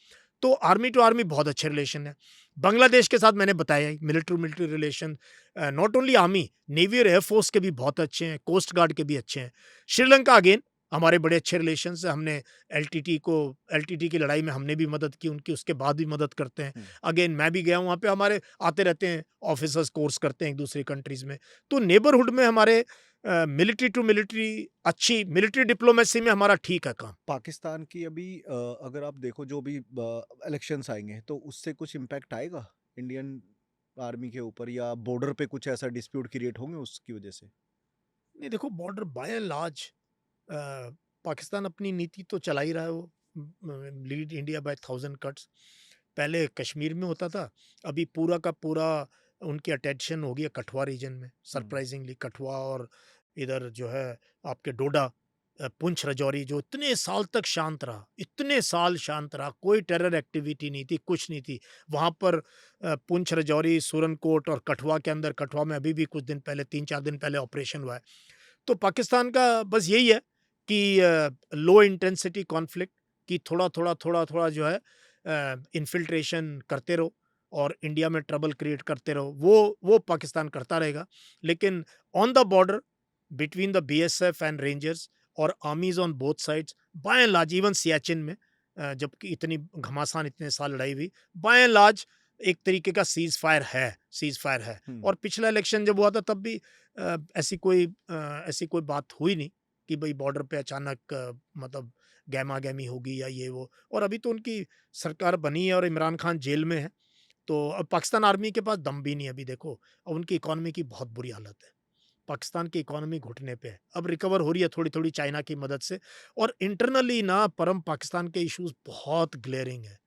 तो आर्मी टू आर्मी बहुत अच्छे रिलेशन है। बांग्लादेश के साथ मैंने बताया ही, military military relation, not only army, navy और एयरफोर्स के भी बहुत अच्छे हैं, कोस्ट गार्ड के भी अच्छे हैं। श्रीलंका अगेन हमारे बड़े अच्छे रिलेशन है। हमने एलटीटी की लड़ाई में हमने भी मदद की उनकी, उसके बाद भी मदद करते हैं। हम्म। अगेन मैं भी गया हूँ वहाँ पे, हमारे आते रहते हैं ऑफिसर्स, कोर्स करते हैं एक दूसरी कंट्रीज़ में। तो नेबरहुड में हमारे मिलिट्री टू मिलिट्री अच्छी, मिलिट्री डिप्लोमेसी में हमारा ठीक है काम। पाकिस्तान की अभी अगर आप देखो जो भी इलेक्शंस आएंगे तो उससे कुछ इम्पैक्ट आएगा इंडियन आर्मी के ऊपर, या बॉर्डर पे कुछ ऐसा डिस्प्यूट क्रिएट होंगे उसकी वजह से? नहीं देखो, border by and large Pakistan अपनी नीति तो चला ही रहा है वो, लीड इंडिया बाय 1000 कट्स। पहले कश्मीर में होता था, अभी पूरा का पूरा उनकी अटेंशन हो गया कठुआ रीजन में, हम्म, सरप्राइजिंगली कठुआ, और इधर जो है आपके डोडा, पुंछ राजौरी, जो इतने साल तक शांत रहा, इतने साल शांत रहा, कोई टेरर एक्टिविटी नहीं थी, कुछ नहीं थी वहाँ पर। पुंछ राजौरी, सूरनकोट और कठुआ के अंदर, कठुआ में अभी भी कुछ दिन पहले, 3-4 दिन पहले ऑपरेशन हुआ है। तो पाकिस्तान का बस यही है कि लो इंटेंसिटी कॉन्फ्लिक्ट, कि थोड़ा थोड़ा थोड़ा थोड़ा जो है इन्फिल्ट्रेशन करते रहो, और इंडिया में ट्रबल क्रिएट करते रहो, वो पाकिस्तान करता रहेगा। लेकिन on the border between the BSF and rangers और armies on both sides, by and large even Siachen में जबकि इतनी घमासान इतने साल लड़ाई हुई, बाय एंड लार्ज एक तरीके का सीज फायर है। और पिछला इलेक्शन जब हुआ था तब भी ऐसी कोई बात हुई नहीं कि भाई बॉर्डर पे अचानक मतलब गहमा गहमी होगी या ये वो। और अभी तो उनकी सरकार बनी है और इमरान खान जेल में है, तो अब पाकिस्तान आर्मी के पास दम भी नहीं है अभी देखो। अब उनकी इकोनॉमी की बहुत बुरी हालत है, पाकिस्तान की इकोनॉमी घुटने पे है, अब रिकवर हो रही है थोड़ी थोड़ी चाइना की मदद से। और इंटरनली ना परम पाकिस्तान के इश्यूज बहुत ग्लेयरिंग है,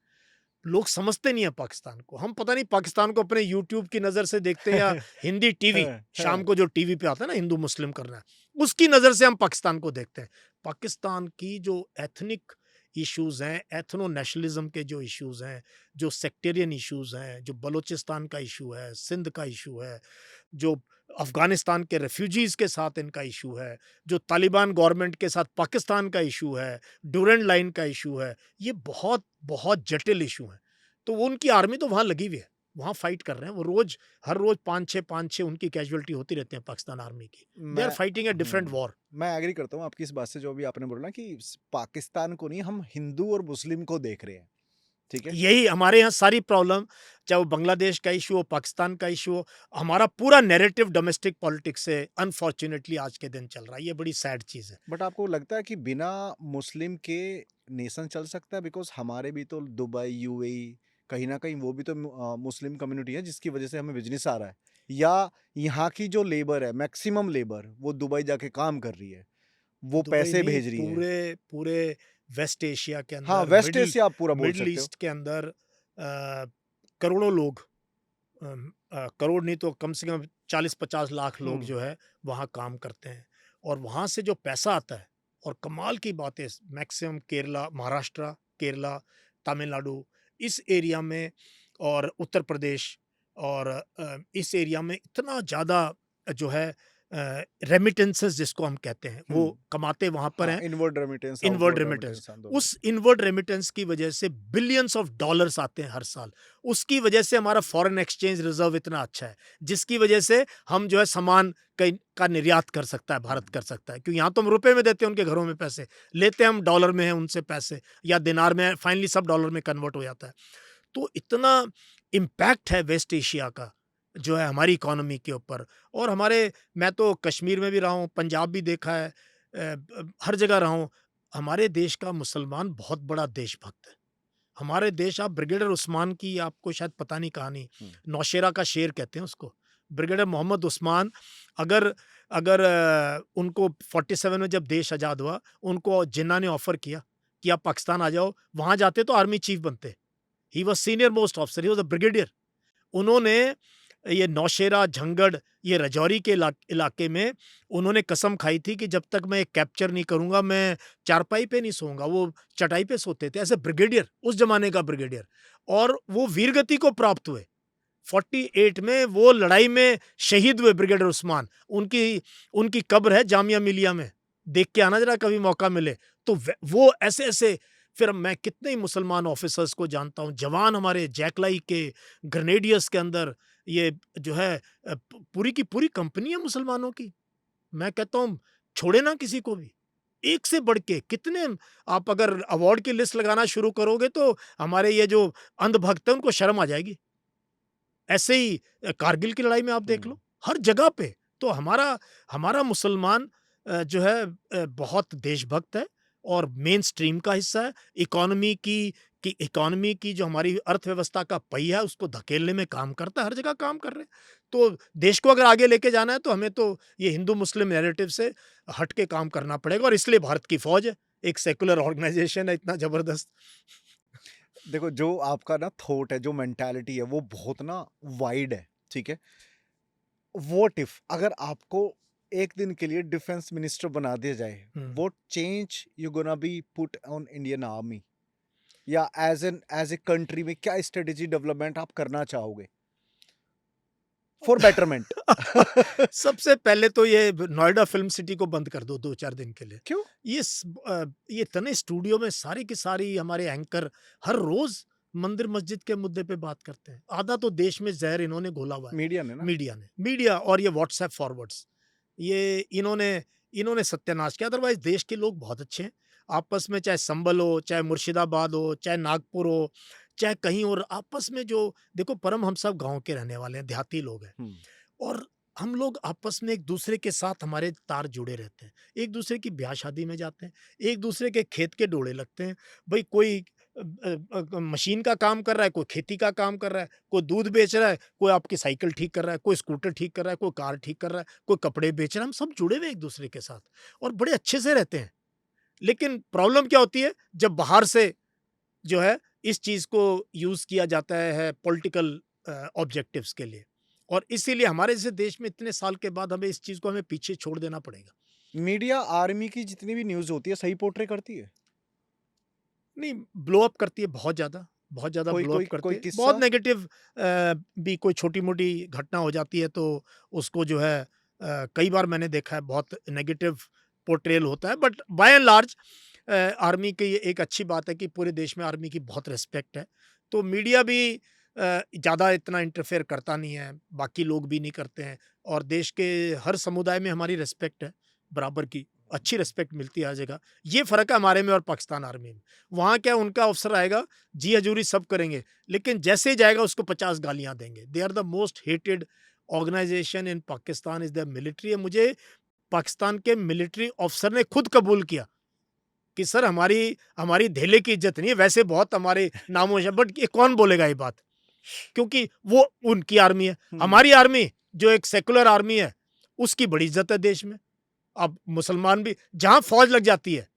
लोग समझते नहीं है पाकिस्तान को। हम पता नहीं पाकिस्तान को अपने यूट्यूब की नज़र से देखते हैं या हिंदी टीवी शाम को जो टीवी पे आता है ना हिंदू मुस्लिम करना है, उसकी नज़र से हम पाकिस्तान को देखते हैं। पाकिस्तान की जो एथनिक इश्यूज हैं, एथनो नेशनलिज्म के जो इश्यूज हैं, जो सेक्टेरियन इश्यूज हैं, जो बलूचिस्तान का इशू है, सिंध का इशू है, जो अफगानिस्तान के रेफ्यूजीज के साथ इनका इशू है, जो तालिबान गवर्नमेंट के साथ पाकिस्तान का इशू है, ड्यूरेंट लाइन का इशू है, ये बहुत बहुत जटिल इशू है। तो वो उनकी आर्मी तो वहाँ लगी हुई है, वहाँ फाइट कर रहे हैं वो हर रोज पाँच छः उनकी कैजुअलिटी होती रहती है पाकिस्तान आर्मी की। दे आर मैं फाइटिंग ए डिफरेंट वॉर। मैं एग्री करता हूँ आपकी इस बात से, जो भी आपने बोला ना कि पाकिस्तान को नहीं, हम हिंदू और मुस्लिम को देख रहे हैं, ठीक है। यही हमारे यहाँ सारी प्रॉब्लम, चाहे वो बांग्लादेश का इशू हो, पाकिस्तान का इशू हो, हमारा पूरा नैरेटिव डोमेस्टिक पॉलिटिक्स से अनफॉर्चुनेटली आज के दिन चल रहा है। ये बड़ी सैड चीज़ है। बट आपको लगता है कि बिना मुस्लिम के नेशन चल सकता है? बिकॉज हमारे भी तो दुबई, यूएई, कहीं ना कहीं वो भी तो मुस्लिम कम्युनिटी है, जिसकी वजह से हमें बिजनेस आ रहा है। या यहाँ की जो लेबर है, मैक्सिमम लेबर वो दुबई जाके काम कर रही है, वो दुबई पैसे नहीं, भेज रही है। पूरे पूरे वेस्ट एशिया के हाँ, अंदर, वेस्ट एशिया आप पूरा बोल मिडल सकते हो। ईस्ट के अंदर करोड़ों लोग, करोड़ नहीं तो कम से कम 40-50 लाख लोग जो है वहाँ काम करते हैं। और वहाँ से जो पैसा आता है, और कमाल की बात है, मैक्सिमम केरला, महाराष्ट्र, केरला, तमिलनाडु, इस एरिया में, और उत्तर प्रदेश, और इस एरिया में इतना ज़्यादा जो है रेमिटेंसेस जिसको हम कहते हैं, वो कमाते वहाँ पर हैं। इनवर्ड रेमिटेंस, इनवर्ड रेमिटेंस, उस इनवर्ड रेमिटेंस की वजह से बिलियंस ऑफ डॉलर्स आते हैं हर साल। उसकी वजह से हमारा फॉरेन एक्सचेंज रिजर्व इतना अच्छा है, जिसकी वजह से हम जो है सामान का निर्यात कर सकता है, भारत कर सकता है। क्योंकि यहाँ तो हम रुपए में देते हैं उनके घरों में पैसे, लेते हम डॉलर में हैं उनसे पैसे, या दिनार में, फाइनली सब डॉलर में कन्वर्ट हो जाता है। तो इतना इम्पैक्ट है वेस्ट एशिया का जो है हमारी इकोनॉमी के ऊपर। और मैं तो कश्मीर में भी रहा हूँ, पंजाब भी देखा है, हर जगह रहा हूँ। हमारे देश का मुसलमान बहुत बड़ा देशभक्त है। हमारे देश, आप ब्रिगेडियर उस्मान की आपको शायद पता नहीं कहानी, नौशेरा का शेर कहते हैं उसको। ब्रिगेडियर मोहम्मद उस्मान, अगर अगर उनको 47 में जब देश आज़ाद हुआ, उनको जिन्ना ने ऑफर किया कि आप पाकिस्तान आ जाओ, वहाँ जाते तो आर्मी चीफ बनते। He was senior most officer, he was a brigadier. उन्होंने ये नौशेरा, झंगड़, ये रजौरी के इलाके में उन्होंने कसम खाई थी कि जब तक मैं कैप्चर नहीं करूंगा मैं चारपाई पे नहीं सोऊंगा। वो चटाई पे सोते थे, ऐसे ब्रिगेडियर, उस जमाने का ब्रिगेडियर। और वो वीरगति को प्राप्त हुए। 48 में वो लड़ाई में शहीद हुए ब्रिगेडियर उस्मान। उनकी कब्र है जामिया मिलिया में, देख के आना जरा कभी मौका मिले तो। वो ऐसे ऐसे, फिर मैं कितने ही मुसलमान ऑफिसर्स को जानता हूं, जवान हमारे जैकलाई के, ग्रेनेडियर्स के अंदर, ये जो है पूरी की पूरी कंपनी है मुसलमानों की। मैं कहता हूं छोड़े ना किसी को भी, एक से बढ़ के कितने। आप अगर अवार्ड की लिस्ट लगाना शुरू करोगे तो हमारे ये जो अंधभक्त हैं उनको शर्म आ जाएगी। ऐसे ही कारगिल की लड़ाई में आप देख लो, हर जगह पे। तो हमारा मुसलमान जो है बहुत देशभक्त है और मेन स्ट्रीम का हिस्सा है। इकोनॉमी की जो हमारी अर्थव्यवस्था का पहिया है उसको धकेलने में काम करता है, हर जगह काम कर रहे हैं। तो देश को अगर आगे लेके जाना है तो हमें तो ये हिंदू मुस्लिम नैरेटिव से हट के काम करना पड़ेगा। और इसलिए भारत की फौज है, एक सेकुलर ऑर्गेनाइजेशन है इतना जबरदस्त। देखो, जो आपका ना थॉट है, जो मेंटालिटी है, वो बहुत ना वाइड है, ठीक है। व्हाट इफ अगर आपको एक दिन के लिए डिफेंस मिनिस्टर बना दिया जाए, what change you gonna be put on Indian army, या एज ए कंट्री में क्या स्ट्रेटेजी डेवलपमेंट आप करना चाहोगे फॉर बेटरमेंट? सबसे पहले तो ये नोएडा फिल्म सिटी को बंद कर दो 2-4 दिन के लिए। क्यों? ये इतने स्टूडियो में सारी की सारी हमारे एंकर हर रोज मंदिर मस्जिद के मुद्दे पे बात करते हैं। आधा तो देश में जहर इन्होंने घोला हुआ है, मीडिया ने ना। मीडिया और ये व्हाट्सएप फॉरवर्ड्स, ये इन्होंने सत्यानाश किया। अदरवाइज देश के लोग बहुत अच्छे हैं। आपस में चाहे संभल हो, चाहे मुर्शिदाबाद हो, चाहे नागपुर हो, चाहे कहीं और, आपस में जो देखो, परम हम सब गांव के रहने वाले हैं, देहाती लोग हैं, हम्म, और हम लोग आपस में एक दूसरे के साथ हमारे तार जुड़े रहते हैं। एक दूसरे की ब्याह शादी में जाते हैं, एक दूसरे के खेत के डोले लगते हैं। भाई कोई मशीन का काम कर रहा है, कोई खेती का काम कर रहा है, कोई दूध बेच रहा है, कोई आपकी साइकिल ठीक कर रहा है, कोई स्कूटर ठीक कर रहा है, कोई कार ठीक कर रहा है, कोई कपड़े बेच रहा है। हम सब जुड़े हुए हैं एक दूसरे के साथ और बड़े अच्छे से रहते हैं। लेकिन प्रॉब्लम क्या होती है, जब बाहर से जो है इस चीज को यूज किया जाता है पॉलिटिकल ऑब्जेक्टिव्स के लिए, और इसीलिए हमारे जैसे देश में इतने साल के बाद हमें इस चीज को हमें पीछे छोड़ देना पड़ेगा। मीडिया आर्मी की जितनी भी न्यूज होती है सही पोर्ट्रे करती है? नहीं, ब्लो अप करती है, बहुत ज्यादा कोई ब्लो कोई अप करती कोई है, किस्सा? बहुत नेगेटिव भी कोई छोटी मोटी घटना हो जाती है तो उसको जो है कई बार मैंने देखा है बहुत नेगेटिव पोर्ट्रेल होता है, but by and large army की ये एक अच्छी बात है कि पूरे देश में आर्मी की बहुत रिस्पेक्ट है। तो मीडिया भी ज़्यादा इतना इंटरफेयर करता नहीं है, बाकी लोग भी नहीं करते हैं, और देश के हर समुदाय में हमारी रिस्पेक्ट है बराबर की, अच्छी रिस्पेक्ट मिलती है हर जगह। ये फ़र्क है हमारे में और पाकिस्तान आर्मी में। वहाँ क्या, उनका अफ़सर आएगा, जी हजूरी सब करेंगे, लेकिन जैसे ही जाएगा उसको 50 गालियाँ देंगे। They are the most hated organisation in Pakistan is the military. मुझे पाकिस्तान के मिलिट्री ऑफिसर ने खुद कबूल किया कि सर हमारी हमारी धेले की इज्जत नहीं है, वैसे बहुत हमारे नामों है, बट ये कौन बोलेगा ये बात, क्योंकि वो उनकी आर्मी है। हमारी आर्मी जो एक सेकुलर आर्मी है, उसकी बड़ी इज्जत है देश में। अब मुसलमान भी, जहां फौज लग जाती है,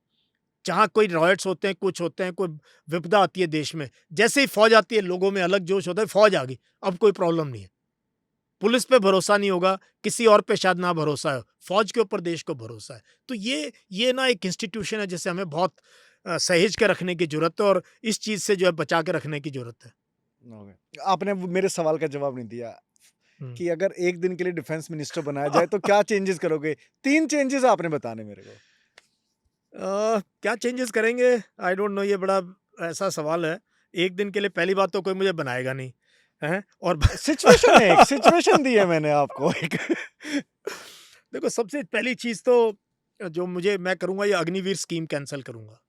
जहां कोई रॉयट्स होते हैं, कुछ होते हैं, कोई विपदा आती है देश में, जैसे ही फौज आती है लोगों में अलग जोश होता है, फौज आ गई, अब कोई प्रॉब्लम नहीं है। पुलिस पे भरोसा नहीं होगा, किसी और पे शायद ना भरोसा है, फौज के ऊपर देश को भरोसा है। तो ये ना एक इंस्टीट्यूशन है जिसे हमें बहुत सहेज के रखने की जरूरत है, और इस चीज से जो है बचा के रखने की जरूरत है। Okay. आपने मेरे सवाल का जवाब नहीं दिया हम्म। कि अगर एक दिन के लिए डिफेंस मिनिस्टर बनाया जाए तो क्या चेंजेस करोगे? 3 चेंजेस आपने बताने मेरे को। क्या चेंजेस करेंगे, आई डोंट नो, ये बड़ा ऐसा सवाल है। एक दिन के लिए पहली बात तो कोई मुझे बनाएगा नहीं है, और सिचुएशन है, एक सिचुएशन दी है मैंने आपको एक। देखो, सबसे पहली चीज तो जो मैं करूंगा, ये अग्निवीर स्कीम कैंसिल करूंगा।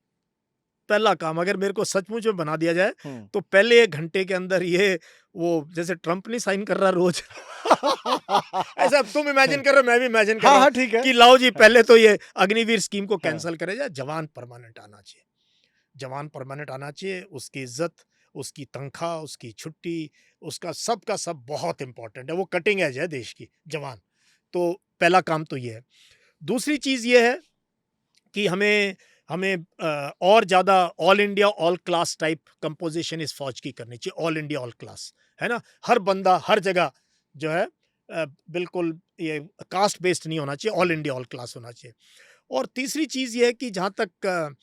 पहला काम, अगर मेरे को सचमुच में बना दिया जाए तो पहले 1 घंटे के अंदर ये, वो जैसे ट्रंप नहीं साइन कर रहा रोज ऐसा अब तुम इमेजिन कर रहे हो, मैं भी इमेजिन कर हाँ रहा हाँ हूँ ठीक है। कि लाओ जी पहले तो ये अग्निवीर स्कीम को हाँ। कैंसिल करे जाए, जवान परमानेंट आना चाहिए। जवान परमानेंट आना चाहिए, उसकी इज्जत, उसकी तनख्वाह, उसकी छुट्टी, उसका सब का सब बहुत इंपॉर्टेंट है, वो कटिंग एज है देश की, जवान। तो पहला काम तो ये है। दूसरी चीज ये है कि हमें हमें और ज़्यादा all India all class type composition इस फौज की करनी चाहिए, ऑल इंडिया ऑल क्लास, है ना। हर बंदा हर जगह जो है बिल्कुल ये कास्ट बेस्ड नहीं होना चाहिए, ऑल इंडिया ऑल क्लास होना चाहिए। और तीसरी चीज़ ये है कि जहाँ तक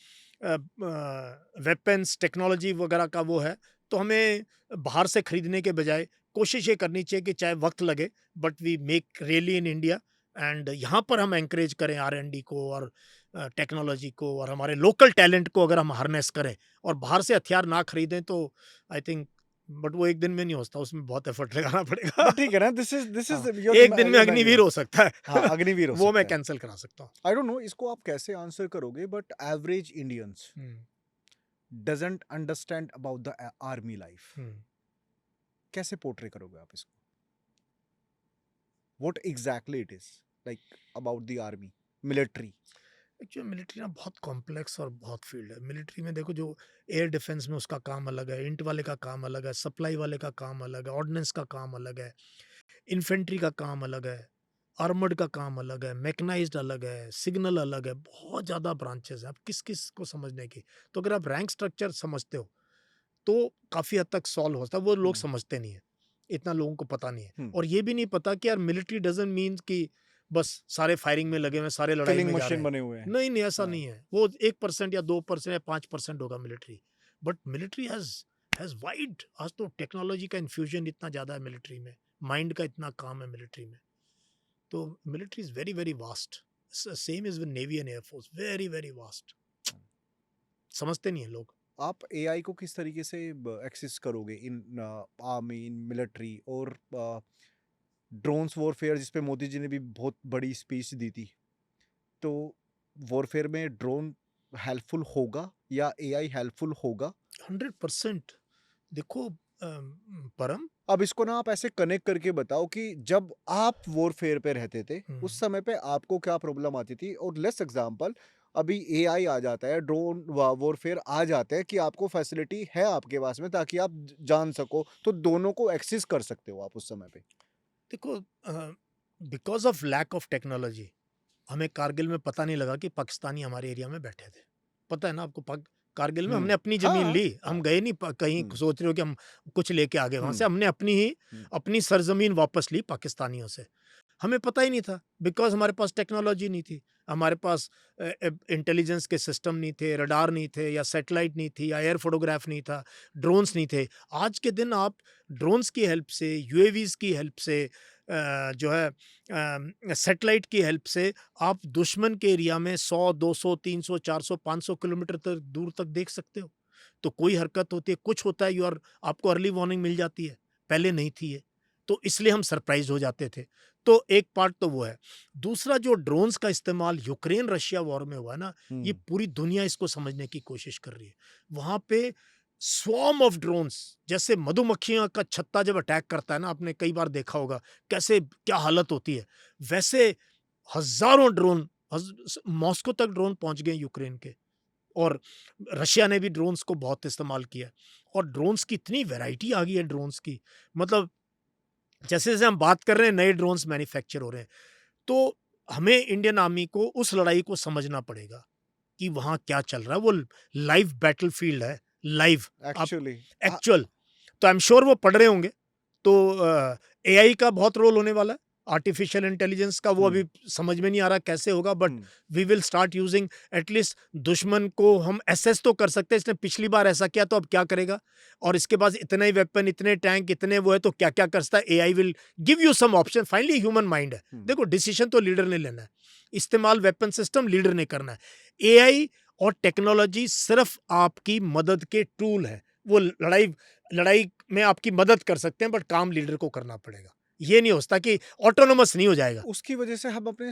वेपन्स टेक्नोलॉजी वगैरह का वो है, तो हमें बाहर से खरीदने के बजाय कोशिश ये करनी चाहिए कि चाहे वक्त लगे, but we make really in India, and यहाँ पर हम एंकरेज करें R&D को और टेक्नोलॉजी को, और हमारे लोकल टैलेंट को अगर हम हार्नेस करें और बाहर से हथियार ना खरीदें तो आई थिंक, बट वो एक दिन में नहीं होता, उसमें बहुत एफर्ट लगाना पड़ेगा। बट ठीक है ना, दिस हाँ, इज योर एक दिन में अग्निवीर हो सकता है। हाँ अग्निवीर हो वो मैं सकता है। कैंसिल करा सकता हूँ। आई डोंट नो इसको आप कैसे आंसर करोगे, but average Indians doesn't understand about the army life. कैसे पोर्ट्रे करोगे आप इसको? What exactly it is like about the army military? Actually military ना बहुत कॉम्प्लेक्स और बहुत फील्ड है। मिलिट्री में देखो, जो एयर डिफेंस में उसका काम अलग है, इंट वाले का काम अलग है, सप्लाई वाले का काम अलग है, ऑर्डिनेंस का काम अलग है, इन्फेंट्री का काम अलग है, आर्मर्ड का काम अलग है, मैकेनाइज्ड अलग है, सिग्नल अलग है, बहुत ज़्यादा ब्रांचेस हैं। अब किस किस को समझने की, तो अगर आप रैंक स्ट्रक्चर समझते हो तो काफ़ी हद तक सॉल्व होता है। वो लोग समझते नहीं है, इतना लोगों को पता नहीं है। और ये भी नहीं पता कि यार मिलिट्री डजंट मीन कि बस सारे फायरिंग में लगे हुए हैं, सारे लड़ाई किलिंग में जा रहे मशीन हैं। बने हुए हैं। नहीं नहीं, ऐसा हाँ। नहीं है। वो 1% या 2% या 5% होगा military, but military has wide, आज तो टेक्नोलॉजी का इन्फ्यूजन इतना ज़्यादा है मिलिट्री में, माइंड का इतना काम है मिलिट्री में। तो military is very very vast, same is with navy and air force, very very vast. समझते नहीं है लोग। आप एआई को किस तरीके से एक्सेस करोगे इन आर्मी, इन मिलिट्री और ड्रोन्स वॉरफेयर, जिस पे मोदी जी ने भी बहुत बड़ी स्पीच दी थी, तो वॉरफेयर में ड्रोन हेल्पफुल होगा या एआई हेल्पफुल होगा? 100% देखो परम। अब इसको ना आप ऐसे कनेक्ट करके बताओ कि जब आप वॉरफेयर पे रहते थे उस समय पे आपको क्या प्रॉब्लम आती थी, और लेट्स एग्जांपल अभी एआई आ जाता है, ड्रोन वॉरफेयर आ जाता है कि आपको फैसिलिटी है आपके पास में ताकि आप जान सको, तो दोनों को एक्सेस कर सकते हो आप उस समय पे। देखो because of lack of technology हमें कारगिल में पता नहीं लगा कि पाकिस्तानी हमारे एरिया में बैठे थे। पता है ना आपको, कारगिल में हमने अपनी ज़मीन हाँ, ली, हम हाँ। गए नहीं कहीं हुँ, सोच रहे हो कि हम कुछ लेके आ गए वहाँ से, हुँ, हमने अपनी ही हुँ, अपनी सरज़मीन वापस ली पाकिस्तानियों से। हमें पता ही नहीं था बिकॉज़ हमारे पास टेक्नोलॉजी नहीं थी। हमारे पास इंटेलिजेंस के सिस्टम नहीं थे, रडार नहीं थे या सैटेलाइट नहीं थी या एयर फोटोग्राफ नहीं था, ड्रोन्स नहीं थे। आज के दिन आप ड्रोन्स की हेल्प से, यूएवीज़ की हेल्प से जो है सैटेलाइट की हेल्प से आप दुश्मन के एरिया में 100, 200, 300, 400, 500 किलोमीटर तक दूर तक देख सकते हो। तो कोई हरकत होती है, कुछ होता है, आपको अर्ली वार्निंग मिल जाती है। पहले नहीं थी ये। तो इसलिए हम सरप्राइज़ हो जाते थे। तो एक पार्ट तो वो है। दूसरा जो ड्रोन्स का इस्तेमाल यूक्रेन रशिया वॉर में हुआ है ना, ये हुँ, पूरी दुनिया इसको समझने की कोशिश कर रही है। वहाँ पे स्वॉर्म ऑफ ड्रोन्स, जैसे मधुमक्खियों का छत्ता जब अटैक करता है ना, आपने कई बार देखा होगा कैसे क्या हालत होती है। वैसे हज़ारों ड्रोन मॉस्को तक ड्रोन पहुँच गए यूक्रेन के। और रशिया ने भी ड्रोन्स को बहुत इस्तेमाल किया। और ड्रोन्स की इतनी वैरायटी आ गई है ड्रोन्स की, मतलब जैसे-जैसे हम बात कर रहे हैं नए ड्रोन्स मैन्युफैक्चर हो रहे हैं। तो हमें इंडियन आर्मी को उस लड़ाई को समझना पड़ेगा कि वहाँ क्या चल रहा है। वो लाइव बैटलफ़ील्ड है, लाइव आप एक्चुअली एक्चुअल। तो आई एम श्योर वो पढ़ रहे होंगे। तो एआई का बहुत रोल होने वाला है। आर्टिफिशियल इंटेलिजेंस का वो हुँ, अभी समझ में नहीं आ रहा कैसे होगा, but hmm, we will start using at least दुश्मन को हम असेस तो कर सकते हैं, इसने पिछली बार ऐसा किया तो अब क्या करेगा? और इसके पास इतने ही वेपन, इतने टैंक, इतने वो है तो क्या-क्या कर सकता है? AI will give you some option. Finally human mind है। हुँ। देखो डिसीजन तो लीडर ने लेना है। इस्तेमाल वेपन सिस्टम लीडर ने करना है। एआई और टेक्नोलॉजी सिर्फ आपकी मदद के टूल है। वो लड़ाई लड़ाई में आपकी मदद कर सकते हैं, बट काम लीडर को करना पड़ेगा। ये नहीं हो सकता कि ऑटोनोमस नहीं हो जाएगा। उसकी वजह से हम अपने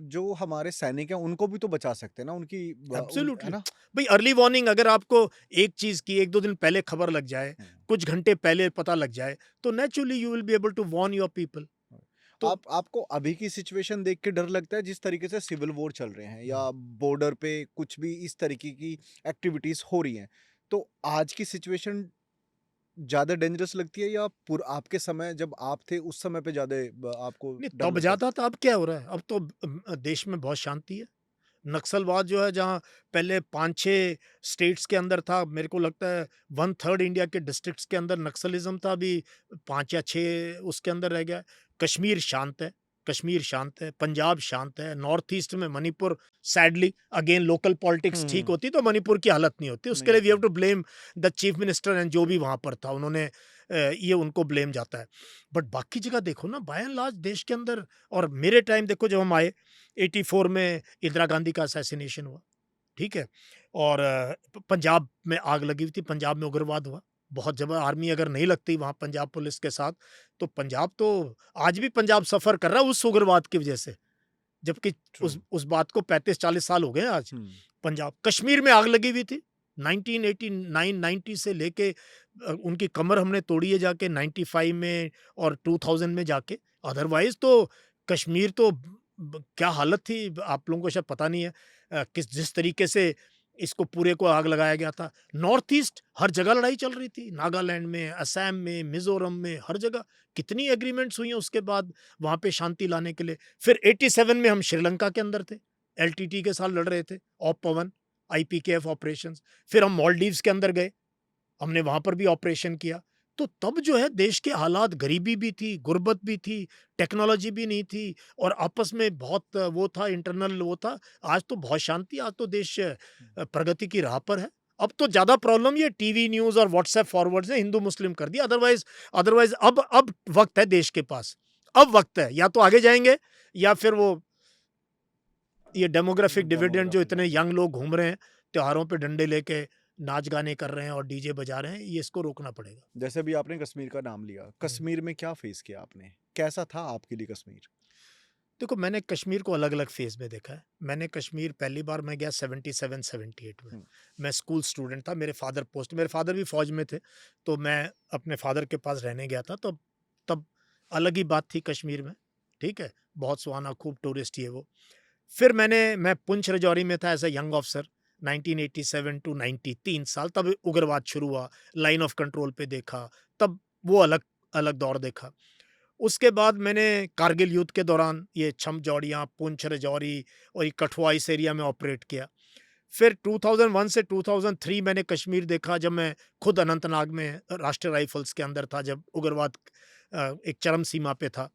जो हमारे सैनिक हैं उनको भी तो बचा सकते हैं ना, उनकी है एब्सोल्युटली। ना? भाई अर्ली वार्निंग अगर आपको एक चीज़ की 1-2 दिन पहले खबर लग जाए, हुँ, कुछ घंटे पहले पता लग जाए, तो naturally you will be able to warn your people. हुँ। तो आपको अभी की सिचुएशन देख के डर लगता है जिस तरीके से सिविल वॉर चल रहे हैं हुँ। या बॉर्डर पे कुछ भी इस तरीके की एक्टिविटीज़ हो रही हैं, तो आज की सिचुएशन ज़्यादा डेंजरस लगती है या आपके समय जब आप थे उस समय पे ज़्यादा आपको नहीं डर तब लगता ज़्यादा था, अब क्या हो रहा है? अब तो देश में बहुत शांति है। नक्सलवाद जो है जहाँ पहले 5-6 स्टेट्स के अंदर था, मेरे को लगता है 1/3 इंडिया के डिस्ट्रिक्ट्स के अंदर नक्सलिज़्म था, अभी 5 या 6 उसके अंदर रह गया है। कश्मीर शांत है, कश्मीर शांत है, पंजाब शांत है, नॉर्थ ईस्ट में Manipur sadly again local politics ठीक हुँ, होती तो मणिपुर की हालत नहीं होती। उसके नहीं लिए वी हैव होता। To blame the chief minister and जो भी वहाँ पर था, उन्होंने ये उनको ब्लेम जाता है। बट बाकी जगह देखो ना, बाय एंड लार्ज देश के अंदर। और मेरे टाइम देखो जब हम आए 84 में इंदिरा गांधी का असैसिनेशन हुआ, ठीक है? और पंजाब में आग लगी हुई थी, पंजाब में उग्रवाद हुआ। बहुत जब आर्मी अगर नहीं लगती वहाँ पंजाब पुलिस के साथ, तो पंजाब तो आज भी पंजाब सफ़र कर रहा है उस उग्रवाद की वजह से। जबकि ट्रू। उस बात को 35-40 साल हो गए हैं आज। हुँ, पंजाब कश्मीर में आग लगी हुई थी। 1989-90 से लेके उनकी कमर हमने तोड़ी है जाके 95 में और 2000 में जाके। अदरवाइज़ तो कश्मीर तो क्या हालत थी, आप लोगों को शायद पता नहीं है। किस जिस तरीके से इसको पूरे को आग लगाया गया था। नॉर्थ ईस्ट हर जगह लड़ाई चल रही थी। नागालैंड में, असम में, मिज़ोरम में, हर जगह कितनी एग्रीमेंट्स हुई हैं उसके बाद वहाँ पे शांति लाने के लिए। फिर 87 में हम श्रीलंका के अंदर थे। एलटीटी के साथ लड़ रहे थे, ऑप पवन, आईपीकेएफ ऑपरेशंस। फिर हम मालदीव्स के अंदर गए, हमने वहाँ पर भी ऑपरेशन किया। तो तब जो है देश के हालात, गरीबी भी थी, गुर्बत भी थी, टेक्नोलॉजी भी नहीं थी और आपस में बहुत वो था, इंटरनल वो था। आज तो बहुत शांति, आज तो देश प्रगति की राह पर है। अब तो ज़्यादा प्रॉब्लम ये टीवी न्यूज़ और व्हाट्सएप फॉरवर्ड्स ने हिंदू मुस्लिम कर दिया। अदरवाइज़ अदरवाइज़ अब वक़्त है देश के पास। अब वक़्त है, या तो आगे जाएँगे या फिर वो ये डेमोग्राफिक डिविडेंड जो डेमोग्राफिक इतने डिविडेंड। यंग लोग घूम रहे हैं त्योहारों पे डंडे लेके, नाच गाने कर रहे हैं और डीजे बजा रहे हैं, ये इसको रोकना पड़ेगा। जैसे भी आपने कश्मीर का नाम लिया, कश्मीर में क्या फेस किया आपने? कैसा था आपके लिए कश्मीर? देखो, मैंने कश्मीर को अलग-अलग फ़ेज़ में देखा है। मैंने कश्मीर पहली बार मैं गया 77-78 में। हुँ। मैं स्कूल स्टूडेंट था, मेरे फ़ादर भी फ़ौज में थे, तो मैं अपने फ़ादर के पास रहने गया था, तब तब अलग ही बात थी कश्मीर में, ठीक है? बहुत सुहाना, खूब टूरिस्ट ये वो। फिर मैं पुंछ राजौरी में था as a young officer 1987 to 90 3 साल, तब उग्रवाद शुरू हुआ, लाइन ऑफ कंट्रोल पे देखा, तब वो अलग अलग दौर देखा। उसके बाद मैंने कारगिल युद्ध के दौरान ये छमजौड़ियाँ, पुंछ राजौरी और ये कठुआ इस एरिया में ऑपरेट किया। फिर 2001 से 2003 मैंने कश्मीर देखा, जब मैं खुद अनंतनाग में राष्ट्रीय राइफ़ल्स के अंदर था, जब उग्रवाद एक चरम सीमा पे था।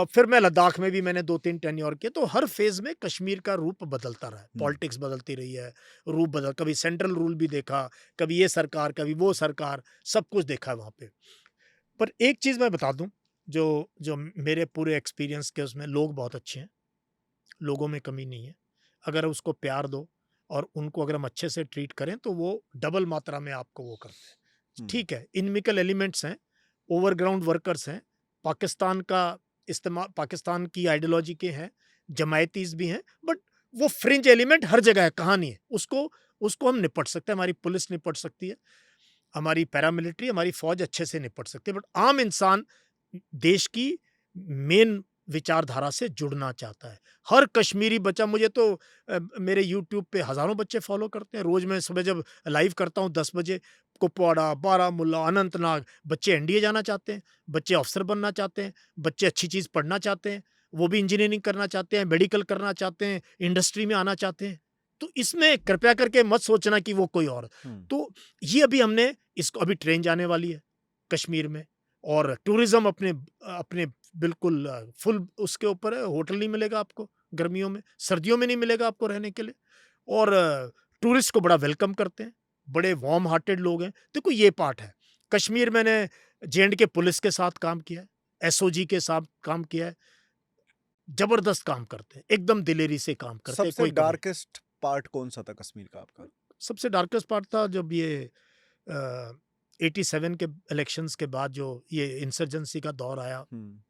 फिर मैं लद्दाख में भी मैंने 2-3 टेन्योर किए, तो हर फ़ेज़ में कश्मीर का रूप बदलता रहा है। हुँ। पॉलिटिक्स बदलती रही है, रूप बदल कभी सेंट्रल रूल भी देखा, कभी ये सरकार, कभी वो सरकार, सब कुछ देखा है वहाँ पे। पर एक चीज़ मैं बता दूँ, जो जो मेरे पूरे एक्सपीरियंस के उसमें लोग बहुत अच्छे हैं, लोगों में कमी नहीं है। अगर उसको प्यार दो और उनको अगर हम अच्छे से ट्रीट करें, तो वो डबल मात्रा में आपको वो करते हैं। हुँ। ठीक है, इनमिकल एलिमेंट्स हैं, ओवरग्राउंड वर्कर्स हैं, पाकिस्तान की आइडियोलॉजी के हैं, जमायतीज़ भी हैं, बट वो फ्रिंज एलिमेंट हर जगह है, कहाँ नहीं है। उसको उसको हम निपट सकते हैं, हमारी पुलिस निपट सकती है, हमारी पैरामिलिट्री, हमारी फ़ौज अच्छे से निपट सकती है, बट आम इंसान देश की मेन विचारधारा से जुड़ना चाहता है। हर कश्मीरी बच्चा, मुझे तो मेरे यूट्यूब पे हज़ारों बच्चे फ़ॉलो करते हैं। रोज़ मैं सुबह जब लाइव करता हूँ 10 बजे, कुपवाड़ा, बारामूला, अनंतनाग, बच्चे एनडीए जाना चाहते हैं, बच्चे अफ़सर बनना चाहते हैं, बच्चे अच्छी चीज़ पढ़ना चाहते हैं, वो भी इंजीनियरिंग करना चाहते हैं, मेडिकल करना चाहते हैं, इंडस्ट्री में आना चाहते हैं। तो इसमें कृपया करके मत सोचना कि वो कोई और। हुँ। तो ये अभी हमने इसको अभी ट्रेन जाने वाली है कश्मीर में, और टूरिज़्म अपने अपने बिल्कुल फुल उसके ऊपर है, होटल नहीं मिलेगा आपको गर्मियों में, सर्दियों में नहीं मिलेगा आपको रहने के लिए, और टूरिस्ट को बड़ा वेलकम करते हैं, बड़े वार्म हार्टेड लोग हैं। देखो, ये पार्ट है। कश्मीर मैंने जे-एंड-के पुलिस के साथ काम किया है, एसओजी के साथ काम किया है, ज़बरदस्त काम करते हैं, एकदम दिलेरी से काम करते हैं, सबसे कोई कमी नहीं। डार्केस्ट पार्ट कौन-सा था कश्मीर का आपका? सबसे डार्केस्ट पार्ट था जब ये 87 के इलेक्शंस के बाद जो ये इंसर्जेंसी का दौर आया, हुँ।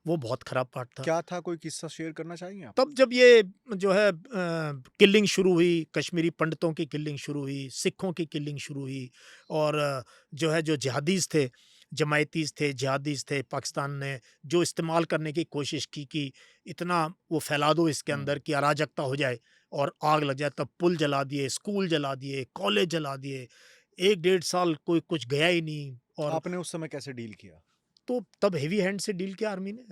वो बहुत खराब पार्ट था। क्या था, कोई किस्सा शेयर करना चाहेंगे आप? तब जब ये जो है किलिंग शुरू हुई, कश्मीरी पंडितों की किलिंग शुरू हुई, सिखों की किलिंग शुरू हुई, और जो है जो जिहादीज़ थे, जमायतीज़ थे, जिहादीज़ थे, पाकिस्तान ने जो इस्तेमाल करने की कोशिश की कि इतना वो फैला दो इसके हुँ। अंदर कि अराजकता हो जाए और आग लग जाए, तब पुल जला दिए, स्कूल जला दिए, कॉलेज जला दिए। 1 डेढ़ साल कोई कुछ गया ही नहीं, और आपने उस समय कैसे डील किया? तो तब हेवी हैंड से डील किया आर्मी ने।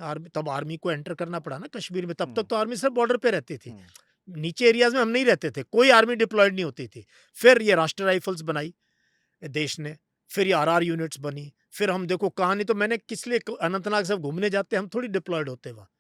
आर्मी को एंटर करना पड़ा ना कश्मीर में। तब तक हुँ। तो आर्मी सिर्फ बॉर्डर पे रहती थी। हुँ। नीचे एरियाज़ में हम नहीं रहते थे। कोई आर्मी डिप्लॉयड नहीं होती थी। फिर ये राष्ट्रीय राइफ़ल्स बनाई देश ने, फिर ये आरआर यूनिट्स बनी। फिर हम देखो कहानी तो मैंने किस लिए अनंतनाग सब घूमने जाते हैं, हम थोड़ी डिप्लॉयड होते वहाँ।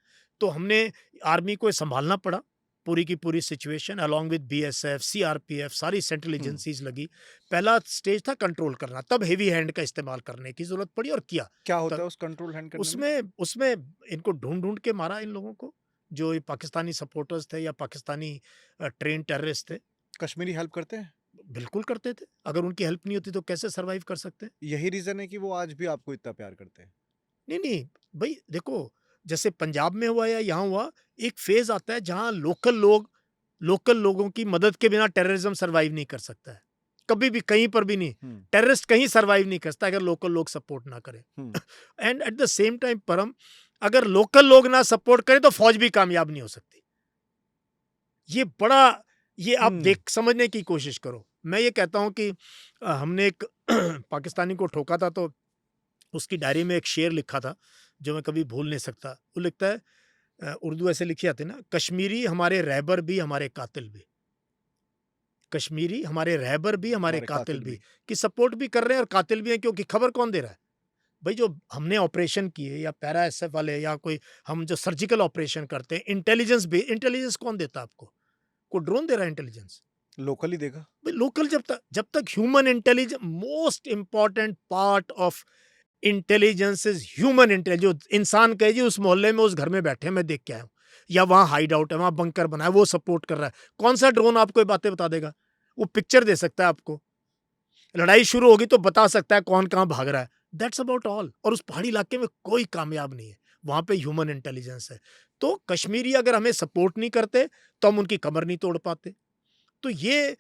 तो हमने आर्मी को सँभालना पड़ा, पूरी की पूरी situation along with BSF, CRPF, सारी सेंट्रल हुँ। एजेंसीज़ लगी। पहला स्टेज था कंट्रोल करना, तब हेवी हैंड का इस्तेमाल करने की ज़रूरत पड़ी और किया। क्या होता तब है उस कंट्रोल हैंड करने में? उसमें उसमें इनको ढूँढ-ढूँढ के मारा इन लोगों को, जो ये पाकिस्तानी सपोर्टर्स थे या पाकिस्तानी ट्रेन्ड टेररिस्ट थे। कश्मीरी हेल्प करते हैं? बिल्कुल करते थे। अगर उनकी हेल्प नहीं होती तो कैसे सर्वाइव कर सकते? यही रीज़न है कि वो आज भी आपको इतना प्यार करते हैं? नहीं, नहीं, भई देखो, जैसे पंजाब में हुआ या यहाँ हुआ, एक फ़ेज़ आता है जहाँ लोकल लोगों की मदद के बिना टेररिज़्म सर्वाइव नहीं कर सकता है। कभी भी, कहीं पर भी नहीं। हुँ। टेररिस्ट कहीं सर्वाइव नहीं कर सकता अगर लोकल लोग सपोर्ट ना करें। हुँ। And at the same time परम, अगर लोकल लोग ना सपोर्ट करें तो फ़ौज भी कामयाब नहीं हो सकती। ये बड़ा ये आप हुँ। देख समझने की कोशिश करो। मैं ये कहता हूँ कि हमने एक पाकिस्तानी को ठोका था, तो उसकी डायरी में एक शेर लिखा था, जो मैं कभी भूल नहीं सकता। वो लिखता है, उर्दू ऐसे लिखी आती है ना, कश्मीरी हमारे रहबर भी हमारे कातिल भी। कश्मीरी हमारे रहबर भी हमारे हमारे कातिल कातिल भी, भी। कि सपोर्ट भी कर रहे हैं और कातिल भी हैं, क्योंकि खबर कौन दे रहा है? भई जो हमने ऑपरेशन किए या पैरा एसएफ वाले या कोई हम जो सर्जिकल ऑपरेशन करते हैं, इंटेलिजेंस कौन देता है आपको? कोई ड्रोन दे रहा है इंटेलिजेंस? लोकल ही देगा। भाई लोकल, जब तक human intelligence, most important part of intelligence is human intelligence. जो इंसान कहे जी उस मोहल्ले में, उस घर में बैठे हैं, मैं देख के आया हूँ, या वहाँ हाइड आउट है, वहाँ बंकर बना है, वो सपोर्ट कर रहा है, कौन सा ड्रोन आपको ये बातें बता देगा? वो पिक्चर दे सकता है आपको, लड़ाई शुरू होगी तो बता सकता है कौन कहाँ भाग रहा है, दैट्स अबाउट ऑल। और उस पहाड़ी इलाके में कोई कामयाब नहीं है, वहां पे ह्यूमन इंटेलिजेंस है। तो कश्मीरी अगर हमें सपोर्ट नहीं करते तो हम उनकी कमर नहीं तोड़ पाते। तो ये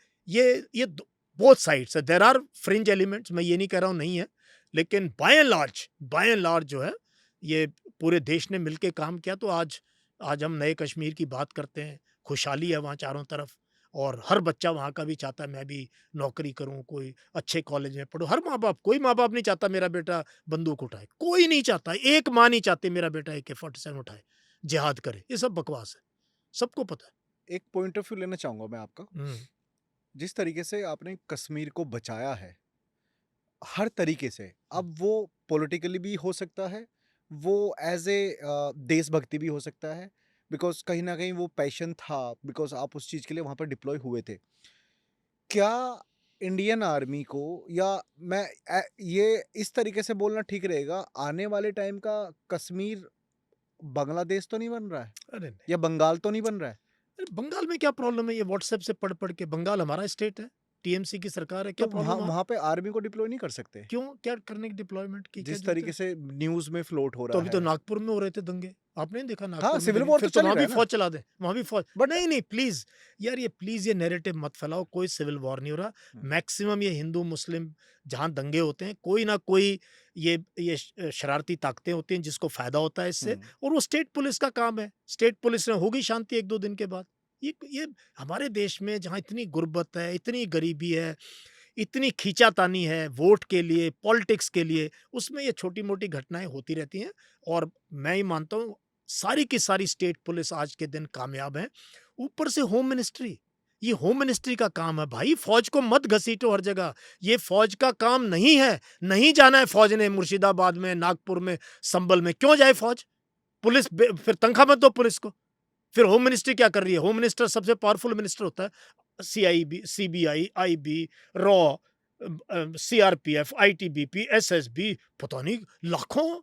बोथ साइड्स है, देयर आर फ्रिंज एलिमेंट्स, मैं ये नहीं कह रहा हूँ नहीं है, लेकिन बाय एंड लार्ज जो है ये पूरे देश ने मिलके काम किया, तो आज हम नए कश्मीर की बात करते हैं, खुशहाली है वहाँ चारों तरफ, और हर बच्चा वहाँ का भी चाहता है मैं भी नौकरी करूँ, कोई अच्छे कॉलेज में पढूँ। हर माँ बाप, कोई माँ बाप नहीं चाहता मेरा बेटा बंदूक उठाए, कोई नहीं चाहता, एक माँ नहीं चाहती मेरा बेटा AK-47 उठाए, जिहाद करे। ये सब बकवास है, सबको पता एक पॉइंट ऑफ व्यू लेना चाहूंगा मैं आपका। है। जिस तरीके से आपने कश्मीर को बचाया है, हर तरीके से, अब वो पॉलिटिकली भी हो सकता है, वो एज ए देशभक्ति भी हो सकता है, बिकॉज कहीं ना कहीं वो पैशन था, बिकॉज आप उस चीज़ के लिए वहाँ पर डिप्लॉय हुए थे। क्या इंडियन आर्मी को, या ये इस तरीके से बोलना ठीक रहेगा, आने वाले टाइम का कश्मीर बांग्लादेश तो नहीं बन रहा है, अरे या बंगाल तो नहीं बन रहा है? अरे बंगाल में क्या प्रॉब्लम है? ये व्हाट्सएप से पढ़ पढ़ के, बंगाल हमारा स्टेट है, टीएमसी की सरकार है, तो क्या वहाँ प्रॉब्लम है? वहाँ पे आर्मी को डिप्लॉय नहीं कर सकते? क्यों, क्या करने की डिप्लॉयमेंट की क्या जिस जरूरत तरीके है? से न्यूज़ में फ्लोट हो तो रहा अभी तो है। नागपुर में हो रहे थे दंगे, आपने नहीं देखा हाँ, नागपुर में सिविल दंगे? वॉर तो फिर तो चल ही वहां रहा भी है ना। फौज चला दें, वहां भी फौज। बट नहीं नहीं प्लीज यार, ये प्लीज ये नैरेटिव मत फैलाओ, कोई सिविल वॉर नहीं हो रहा। मैक्सिमम ये हिंदू मुस्लिम जहां दंगे होते हैं, कोई ना कोई शरारती ताकतें होती हैं जिसको फायदा होता है इससे, और वो स्टेट पुलिस का काम है। स्टेट पुलिस में होगी शांति 1-2 दिन के बाद। ये हमारे देश में जहाँ इतनी गुर्बत है, इतनी गरीबी है, इतनी खींचातानी है वोट के लिए, पॉलिटिक्स के लिए, उसमें ये छोटी मोटी घटनाएं होती रहती हैं। और मैं ही मानता हूँ सारी की सारी स्टेट पुलिस आज के दिन कामयाब है। ऊपर से होम मिनिस्ट्री, ये होम मिनिस्ट्री का काम है भाई, फौज को मत घसीटो हर जगह, ये फौज का काम नहीं है। नहीं जाना है फौज ने मुर्शिदाबाद में, नागपुर में, संभल में, क्यों जाए फौज? पुलिस फिर तनख्वाह मत दो पुलिस को। फिर होम मिनिस्ट्री क्या कर रही है? होम मिनिस्टर सबसे पावरफुल मिनिस्टर होता है। CIB, CBI, IB, raw, CRPF, ITBP, SSB, पता नहीं लाखों।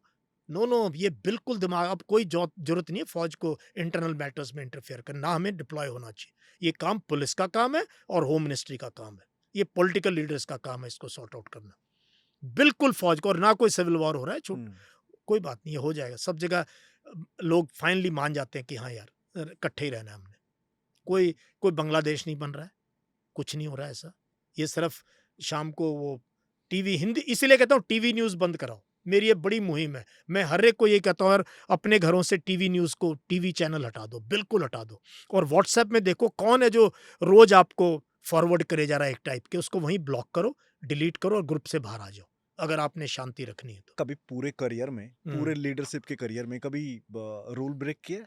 नो नो, ये बिल्कुल दिमाग, अब कोई जरूरत नहीं है फौज को इंटरनल मैटर्स में इंटरफेयर करना, ना हमें डिप्लॉय होना चाहिए। ये काम पुलिस का काम है और होम मिनिस्ट्री का काम है, ये पॉलिटिकल लीडर्स का काम है इसको सॉर्ट आउट करना। बिल्कुल फौज को, और ना कोई सिविल वॉर हो रहा है, कोई बात नहीं, ये हो जाएगा सब जगह। लोग फाइनली मान जाते हैं कि हाँ यार इकट्ठे ही रहना है हमने। कोई कोई बांग्लादेश नहीं बन रहा है, कुछ नहीं हो रहा है ऐसा। ये सिर्फ शाम को वो टीवी हिंदी, इसीलिए कहता हूँ टीवी न्यूज़ बंद कराओ। मेरी ये बड़ी मुहिम है, मैं हर एक को ये कहता हूँ यार, अपने घरों से टीवी न्यूज़ को, टीवी चैनल हटा दो, बिल्कुल हटा दो। और व्हाट्सएप में देखो कौन है जो रोज आपको फॉरवर्ड करे जा रहा है एक टाइप के, उसको वहीं ब्लॉक करो, डिलीट करो और ग्रुप से बाहर आ जाओ, अगर आपने शांति रखनी है तो। कभी पूरे करियर में, पूरे लीडरशिप के करियर में कभी रूल ब्रेक किया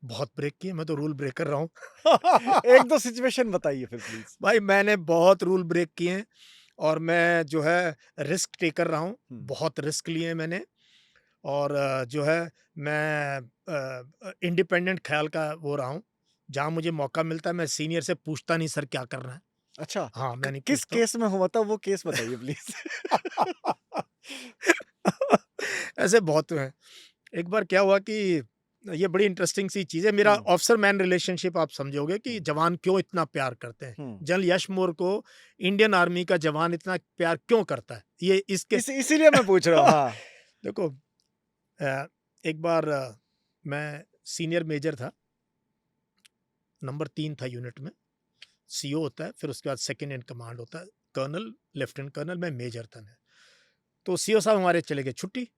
बहुत ब्रेक किए, मैं तो रूल ब्रेकर रहा हूँ। है? एक दो सिचुएशन बताइए फिर प्लीज। भाई मैंने बहुत रूल ब्रेक किए हैं, और मैं जो है रिस्क टेकर रहा हूँ, बहुत रिस्क लिए हैं मैंने। और जो है मैं इंडिपेंडेंट ख्याल का वो रहा हूँ, जहाँ मुझे मौका मिलता है मैं सीनियर से पूछता नहीं सर क्या करना है। अच्छा, हाँ, मैं नहीं किस पूछता। केस में हुआ था वो केस बताइए प्लीज। ऐसे बहुत हुए हैं। एक बार क्या हुआ कि ये बड़ी इंटरेस्टिंग सी चीज़ है, मेरा ऑफिसर मैन रिलेशनशिप आप समझोगे कि जवान क्यों इतना प्यार करते हैं। जनरल यश मोर को इंडियन आर्मी का जवान इतना प्यार क्यों करता है, ये इसके इसीलिए मैं पूछ रहा हूँ। हाँ। देखो, एक बार मैं सीनियर मेजर था, नंबर 3 था यूनिट में। CO होता है, फिर उसके बाद सेकंड इन कमांड होता है, कर्नल, लेफ्टिनेंट कर्नल, मैं मेजर था। तो CO साहब हमारे चले गए छुट्टी,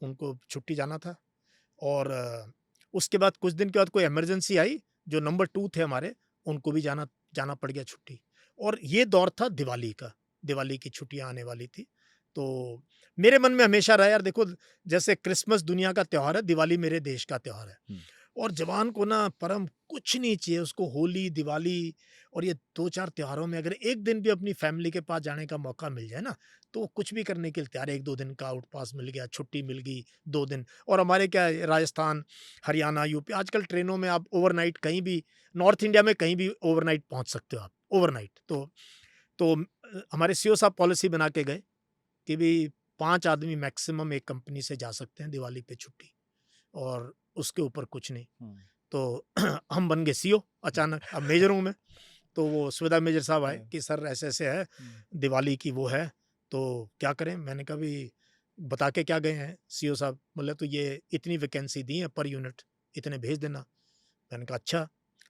उनको छुट्टी जाना था। और उसके बाद कुछ दिन के बाद कोई इमरजेंसी आई, जो नंबर 2 थे हमारे, उनको भी जाना पड़ गया छुट्टी। और ये दौर था दिवाली का, दिवाली की छुट्टियां आने वाली थी। तो मेरे मन में हमेशा रहा यार, देखो जैसे क्रिसमस दुनिया का त्योहार है, दिवाली मेरे देश का त्योहार है। और जवान को ना परम कुछ नहीं चाहिए, उसको होली, दिवाली और ये 2-4 त्योहारों में अगर एक दिन भी अपनी फैमिली के पास जाने का मौका मिल जाए ना, तो कुछ भी करने के लिए तैयार है। 1-2 दिन का आउट पास मिल गया, छुट्टी मिल गई 2 दिन। और हमारे क्या है, राजस्थान, हरियाणा, यूपी, आजकल ट्रेनों में आप ओवरनाइट कहीं भी, नॉर्थ इंडिया में कहीं भी ओवरनाइट पहुंच सकते हो आप, ओवरनाइट। तो हमारे CO साहब पॉलिसी बना के गए कि भी 5 आदमी मैक्सिमम एक कंपनी से जा सकते हैं दिवाली पे छुट्टी, और उसके ऊपर कुछ नहीं। तो हम बन गए CO अचानक, अब मेजर हूँ मैं। तो वो सुबेदार मेजर साहब आए हाँ। कि सर ऐसे-ऐसे है, हुँ। दिवाली की वो है, तो क्या करें? मैंने कहा भई बता के क्या गए हैं सीईओ साहब? बोले तो ये इतनी वैकेंसी दी है पर यूनिट, इतने भेज देना। मैंने कहा अच्छा।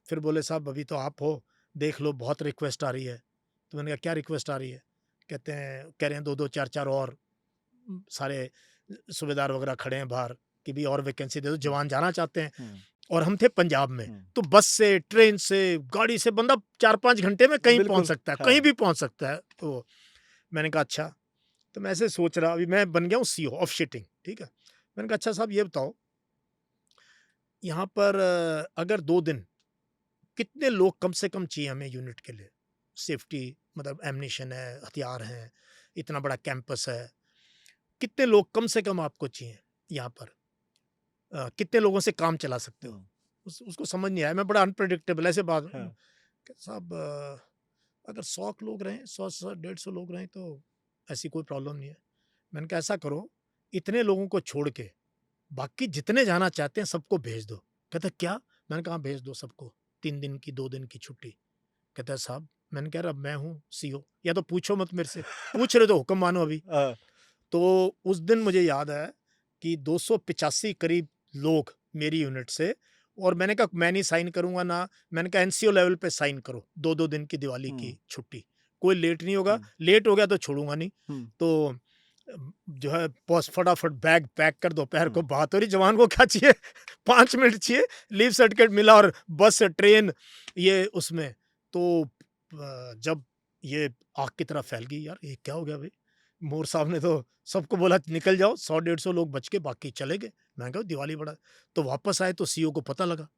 फिर बोले साहब अभी तो आप हो, देख लो बहुत रिक्वेस्ट आ रही है। तो मैंने कहा क्या रिक्वेस्ट आ रही है? कह रहे हैं 2-2 4-4 और सारे सूबेदार वगैरह खड़े हैं बाहर कि भी और वैकेंसी दे दो, हुँ। जवान जाना चाहते हैं। हुँ। और हम थे पंजाब में, हुँ। तो बस से, ट्रेन से, गाड़ी से बंदा 4-5 घंटे में कहीं पहुँच बिल्कुल, सकता है, कहीं हाँ। भी पहुँच सकता है। तो मैंने कहा अच्छा। तो मैं ऐसे सोच रहा, अभी मैं बन गया हूँ सीईओ ऑफ शिटिंग, ठीक है? मैंने कहा अच्छा साहब ये बताओ, यहाँ पर अगर 2 दिन कितने लोग कम से कम चाहिए हमें यूनिट के लिए? सेफ्टी मतलब एम्युनिशन है, हथियार हैं, इतना बड़ा कैंपस है। कितने लोग कम से कम आपको चाहिए यहाँ पर? कितने लोगों से काम चला सकते हो? हुँ। उसको समझ नहीं आया, मैं बड़ा अनप्रेडिक्टेबल ऐसे बात हाँ। कि साहब अगर 100 लोग रहें, 100 150 लोग रहें तो ऐसी कोई प्रॉब्लम नहीं है। मैंने कहा ऐसा करो, इतने लोगों को छोड़ के बाकी जितने जाना चाहते हैं सबको भेज दो। कहता है क्या? मैंने कहा हाँ, भेज दो सबको, 3 दिन की 2 दिन की छुट्टी। कहता है साहब, मैंने कहा मैं हूँ सीईओ, या तो पूछो मत मेरे से, पूछ रहे तो हुक्म मानो अभी। हाँ। तो उस दिन मुझे याद है कि 285 करीब लोग मेरी यूनिट से, और मैंने कहा मैं नहीं साइन करूंगा ना, मैंने कहा एनसीओ लेवल पे साइन करो 2-2 दिन की दिवाली हुँ। की छुट्टी, कोई लेट नहीं होगा, हुँ। लेट हो गया तो छोड़ूंगा नहीं। हुँ। तो जो है बॉस फटाफट बैग पैक कर, दोपहर को हुँ। बात हो रही, जवान को क्या चाहिए 5 मिनट चाहिए, लीव सर्टिफिकेट मिला और बस ट्रेन ये उसमें। तो जब ये आग की तरह फैल गई, यार ये क्या हो गया भाई, मोर साहब ने तो सबको बोला निकल जाओ, 100-150 लोग बच के बाकी चले गए। मैं कहा दिवाली बड़ा। तो वापस आए तो सीईओ को पता लगा।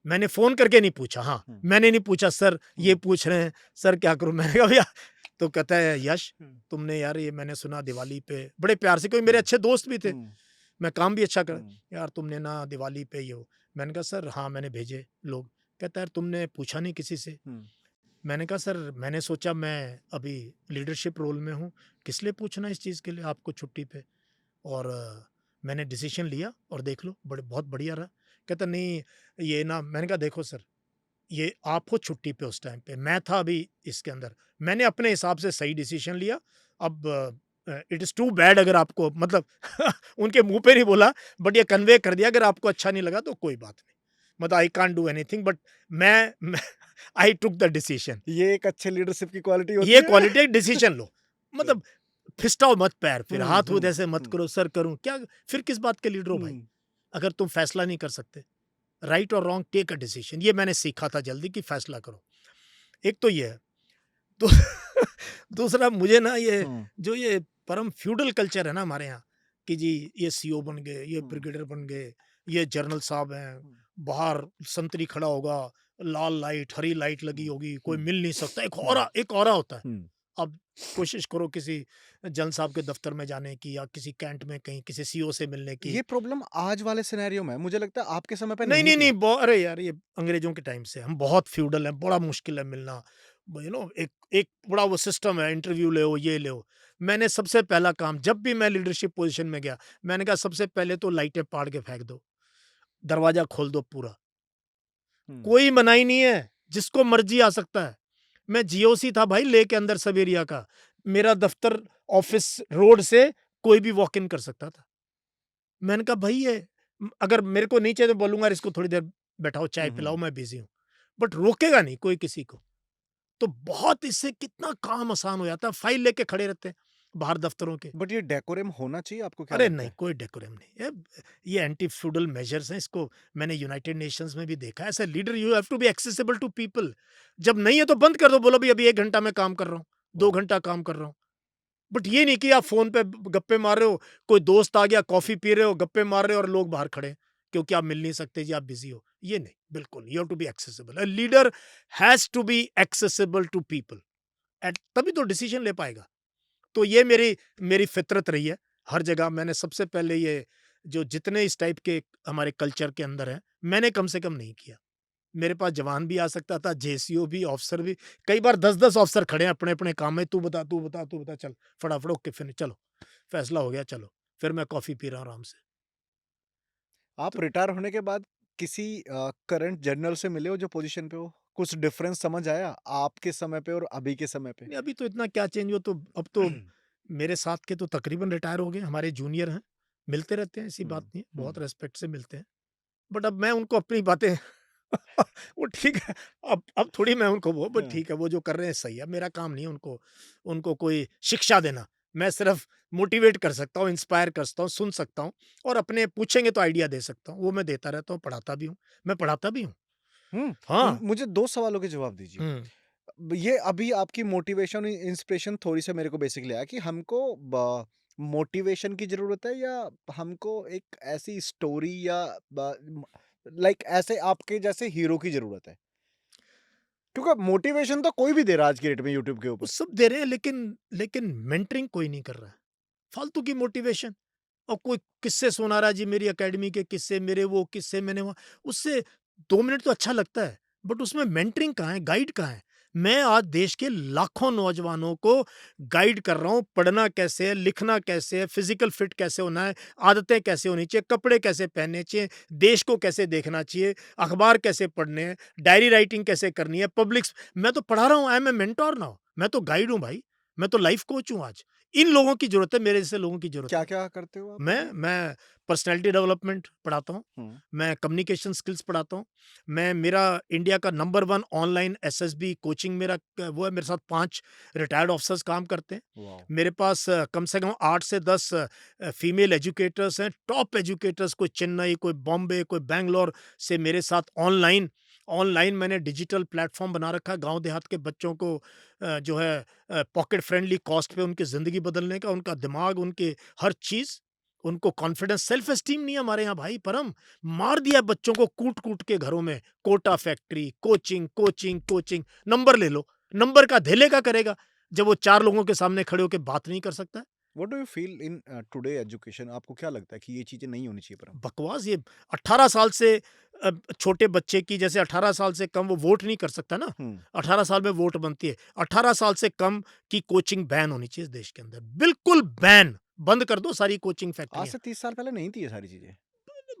मैंने फ़ोन करके नहीं पूछा, हाँ, हुँ। मैंने नहीं पूछा सर ये हुँ। पूछ रहे हैं, सर क्या करूँ? मैंने कहा भैया, तो कहता है यश हुँ। तुमने यार ये मैंने सुना दिवाली पे बड़े प्यार से, क्योंकि मेरे हुँ। अच्छे दोस्त भी थे, हुँ। मैं काम भी अच्छा कर, हुँ। यार तुमने ना दिवाली पे ये हो। मैंने कहा सर हाँ, मैंने भेजे लोग। कहता है यार तुमने पूछा नहीं किसी से? हुँ। मैंने कहा सर मैंने सोचा मैं अभी लीडरशिप रोल में हूँ, किस लिए पूछना इस चीज़ के लिए आपको छुट्टी पे, और मैंने डिसीजन लिया और देख लो बड़े बहुत बढ़िया रहा। कहता नहीं ये ना, मैंने कहा देखो सर, ये आप हो छुट्टी पे उस टाइम पे, मैं था अभी इसके अंदर, मैंने अपने हिसाब से सही डिसीजन लिया। अब इट इज़ टू बैड अगर आपको मतलब उनके मुँह पे नहीं बोला, बट ये कन्वे कर दिया, अगर आपको अच्छा नहीं लगा तो कोई बात नहीं। मतलब I can't do anything, but मैं आई टूक द डिसीजन। ये एक अच्छे लीडरशिप की क्वालिटी होती ये है। क्वालिटी डिसीजन लो। मतलब फिसटाओ मत पैर, फिर हुँ। हाथ हुँ। वो ऐसे मत हुँ। करो, सर करूँ क्या? फिर किस बात के लीडर हो भाई? हुँ। अगर तुम फैसला नहीं कर सकते। राइट और रॉन्ग टेक अ डिसीजन, ये मैंने सीखा था जल्दी कि फैसला करो। एक तो ये है। दू दूसरा मुझे ना ये हुँ। जो ये परम फ्यूडल कल्चर है ना हमारे यहाँ, कि जी ये सीईओ बन गए, ये हुँ। ब्रिगेडियर बन गए, ये जनरल साहब हैं, हुँ। बाहर संतरी खड़ा होगा, लाल लाइट, हरी लाइट लगी हुँ। होगी, कोई हुँ। मिल नहीं सकता, हुँ। एक ऑरा होता है। हुँ। अब कोशिश करो किसी जनरल साहब के दफ्तर में जाने की, या किसी कैंट में कहीं किसी सीईओ से मिलने की। ये प्रॉब्लम आज वाले सिनेरियो में है, मुझे लगता है आपके समय पे नहीं, नहीं नहीं, थी। नहीं, अरे यार ये अंग्रेज़ों के टाइम से हम बहुत फ्यूडल हैं, बड़ा मुश्किल है मिलना। एक एक बड़ा वो सिस्टम है, इंटरव्यू ले हो, ये ले हो। मैंने सबसे पहला काम जब भी मैं लीडरशिप पोज़ीशन में गया, मैंने कहा सबसे पहले तो लाइटें पाड़ के फेंक दो, दरवाज़ा खोल दो पूरा। हुँ। कोई मनाही नहीं है, जिसको मर्ज़ी आ सकता है। मैं जीओसी था भाई, ले के अंदर सब एरिया का। मेरा दफ्तर ऑफ़िस रोड से कोई भी वॉक इन कर सकता था। मैंने कहा भई ये अगर मेरे को नहीं चाहिए तो बोलूँगा इसको थोड़ी देर बैठाओ, चाय हुँ। पिलाओ, हुँ। मैं बिज़ी हूँ। बट रोकेगा नहीं कोई किसी को। तो बहुत इससे कितना काम आसान हो जाता है, फाइल लेके खड़े रहते हैं बाहर दफ्तरों के। बट ये डेकोरम होना चाहिए, आपको क्या अरे लगता नहीं, है? कोई डेकोरम नहीं। ये एंटी फ्यूडल मेजर्स हैं, इसको मैंने यूनाइटेड नेशंस में भी देखा है। As a leader you have to be accessible to people. जब नहीं है तो बंद कर दो, बोलो भई अभी 1 घंटा मैं काम कर रहा हूँ, 2 वाह! घंटा काम कर रहा हूँ। बट ये नहीं कि आप फ़ोन पे गप्पे मार रहे हो, कोई दोस्त आ गया, कॉफ़ी पी रहे हो, गप्पे मार रहे हो और लोग बाहर खड़े हैं, क्योंकि आप मिल नहीं सकते जी, आप बिज़ी हो। ये नहीं, बिल्कुल, you have to be accessible. A leader has to be accessible to people, at तभी तो डिसीज़न ले पाएगा। तो ये मेरी मेरी फ़ितरत रही है। हर जगह मैंने सबसे पहले ये जो जितने इस टाइप के हमारे कल्चर के अंदर हैं, मैंने कम से कम नहीं किया। मेरे पास जवान भी आ सकता था, जेसीओ भी, ऑफ़िसर भी, कई बार 10-10 ऑफ़िसर खड़े हैं अपने-अपने काम में, तू बता, तू बता, तू बता, चल फटाफट ओके फिनिश चलो, फ़ैसला हो गया चलो। फिर मैं कॉफ़ी पी रहा हूँ आराम से। आप तो रिटायर होने के बाद किसी करंट जनरल से मिले हो जो पोज़ीशन पे हो? कुछ डिफरेंस समझ आया आपके समय पे और अभी के समय पे? नहीं, अभी तो इतना क्या चेंज हुआ, तो अब तो मेरे साथ के तो तकरीबन रिटायर हो गए, हमारे जूनियर हैं, मिलते रहते हैं, ऐसी बात हुँ, नहीं है, बहुत हुँ। रिस्पेक्ट से मिलते हैं। बट अब मैं उनको अपनी बातें वो ठीक है, अब थोड़ी मैं उनको वो, बट हाँ, ठीक है, वो जो कर रहे हैं सही है, मेरा काम नहीं है उनको उनको कोई शिक्षा देना। मैं सिर्फ मोटिवेट कर सकता हूँ, इंस्पायर कर सकता हूँ, सुन सकता हूँ और अपने पूछेंगे तो आइडिया दे सकता हूँ, वो मैं देता रहता हूँ, पढ़ाता भी हूँ, मैं पढ़ाता भी हूँ। हुँ। हाँ। मुझे 2 सवालों के जवाब दीजिए। हुँ। ये अभी आपकी मोटिवेशन इंस्पिरेशन थोड़ी-सा मेरे को बेसिकली आया कि हमको ब मोटिवेशन की ज़रूरत है या हमको एक ऐसी स्टोरी या ब म लाइक ऐसे आपके जैसे हीरो की ज़रूरत है? क्योंकि मोटिवेशन तो कोई भी दे रहा है आज की डेट में यूट्यूब के वो ऊपर। सब दे रहे हैं, लेकिन मेंटरिंग कोई नहीं कर रहा है। फालतू की मोटिवेशन। और कोई किस्से सुना रहा है जी, मेरी एकेडमी के किस्से, मेरे वो किस्से, मैंने वो, उससे 2 मिनट तो अच्छा लगता है, बट उसमें मेंटरिंग कहाँ है, गाइड कहाँ है? मैं आज देश के लाखों नौजवानों को गाइड कर रहा हूँ, पढ़ना कैसे है, लिखना कैसे है, फिजिकल फिट कैसे होना है, आदतें कैसे होनी चाहिए, कपड़े कैसे पहनने चाहिए, देश को कैसे देखना चाहिए, अखबार कैसे पढ़ने हैं, डायरी राइटिंग कैसे करनी है, मैं तो पढ़ा रहा हूँ, I am a mentor now, मैं तो गाइड हूँ भाई, मैं तो लाइफ कोच हूँ आज। इन लोगों की ज़रूरत है, मेरे जैसे लोगों की ज़रूरत है। क्या-क्या करते हो आप अभी? मैं पर्सनैलिटी डेवलपमेंट पढ़ाता हूँ, हुँ, मैं कम्युनिकेशन स्किल्स पढ़ाता हूँ, मैं मेरा इंडिया का नंबर 1 ऑनलाइन एसएसबी कोचिंग मेरा वो है, मेरे साथ 5 रिटायर्ड ऑफिसर्स काम करते हैं। वॉव! मेरे पास कम से कम 8 से 10 फीमेल एजुकेटर्स हैं, टॉप एजुकेटर्स, कोई चेन्नई, कोई बॉम्बे, कोई बैंगलोर से मेरे साथ ऑनलाइन ऑनलाइन मैंने डिजिटल प्लेटफ़ॉर्म बना रखा है, गाँव देहात के बच्चों को जो है पॉकेट फ्रेंडली कॉस्ट पे उनकी ज़िंदगी बदलने का, उनका दिमाग, उनकी हर चीज़, उनको कॉन्फिडेंस, सेल्फ एस्टीम नहीं है हमारे यहाँ भाई, परम मार दिया है बच्चों को कूट-कूट के घरों में, Kota factory, coaching, coaching, coaching, number ले लो, नंबर का धेले का करेगा, जब वो 4 लोगों के सामने खड़े होके बात नहीं कर सकता है। What do you feel in today education आपको क्या लगता है कि ये चीज़ें नहीं होनी चाहिए पर हम? बकवास ये 18 साल से छोटे बच्चे की, जैसे 18 साल से कम वो वोट नहीं कर सकता ना, हुँ। 18 साल में वोट बनती है। 18 साल से कम की कोचिंग बैन होनी चाहिए इस देश के अंदर, बिल्कुल बैन, बंद कर दो सारी कोचिंग आज फैक्ट्रियाँ। से 30 साल पहले नहीं थी ये सारी चीज़ें।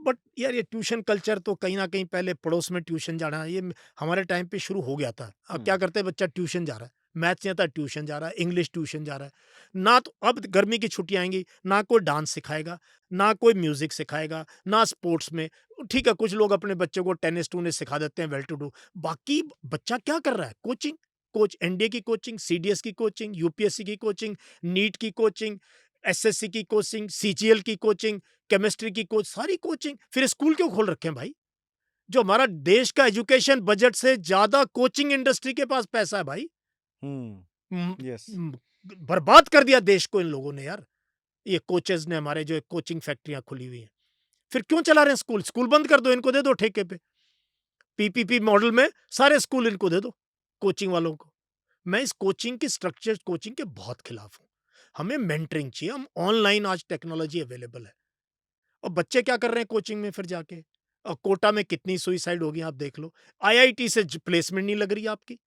बट यार ये ट्यूशन कल्चर तो कहीं न कहीं पहले पड़ोस में ट्यूशन जाना, ये हमारे टाइम पे शुरू हो गया था। अब हुँ। क्या करते हैं, बच्चा ट्यूशन जा रहा है, मैथ्स नहीं आता ट्यूशन जा रहा है, इंग्लिश ट्यूशन जा रहा है। ना तो अब गर्मी की छुट्टियाँ आएँगी, ना कोई डांस सिखाएगा, ना कोई म्यूज़िक सिखाएगा, ना स्पोर्ट्स में। ठीक है, कुछ लोग अपने बच्चों को टेनिस-टूनिस सिखा देते हैं, वेल टू डू। बाकी बच्चा क्या कर रहा है? कोचिंग, कोच एनडीए की कोचिंग, सीडीएस की कोचिंग, यूपीएससी की कोचिंग, नीट की कोचिंग, एसएससी की कोचिंग, सीजीएल की कोचिंग, केमिस्ट्री की सारी कोचिंग, फिर स्कूल क्यों खोल रखे हैं भाई? जो हमारा देश का एजुकेशन बजट से ज्यादा कोचिंग इंडस्ट्री के पास पैसा है भाई। हुँ। म- येस। म- बर्बाद कर दिया देश को इन लोगों ने यार। ये कोचेस ने हमारे, जो कोचिंग फैक्ट्रियां खुली हुई हैं, फिर क्यों चला रहे हैं स्कूल? स्कूल बंद कर दो, इनको दे दो ठेके पे, पीपीपी मॉडल में सारे स्कूल इनको दे दो, कोचिंग वालों को। मैं इस कोचिंग की स्ट्रक्चर कोचिंग के बहुत खिलाफ हूँ। हमें मेंटरिंग चाहिए, हम ऑनलाइन आज टेक्नोलॉजी अवेलेबल है, और बच्चे क्या कर रहे हैं कोचिंग में फिर जाके? कोटा में कितनी सुइसाइड हो गई आप देख लो। आईआईटी से प्लेसमेंट नहीं लग रही आपकी,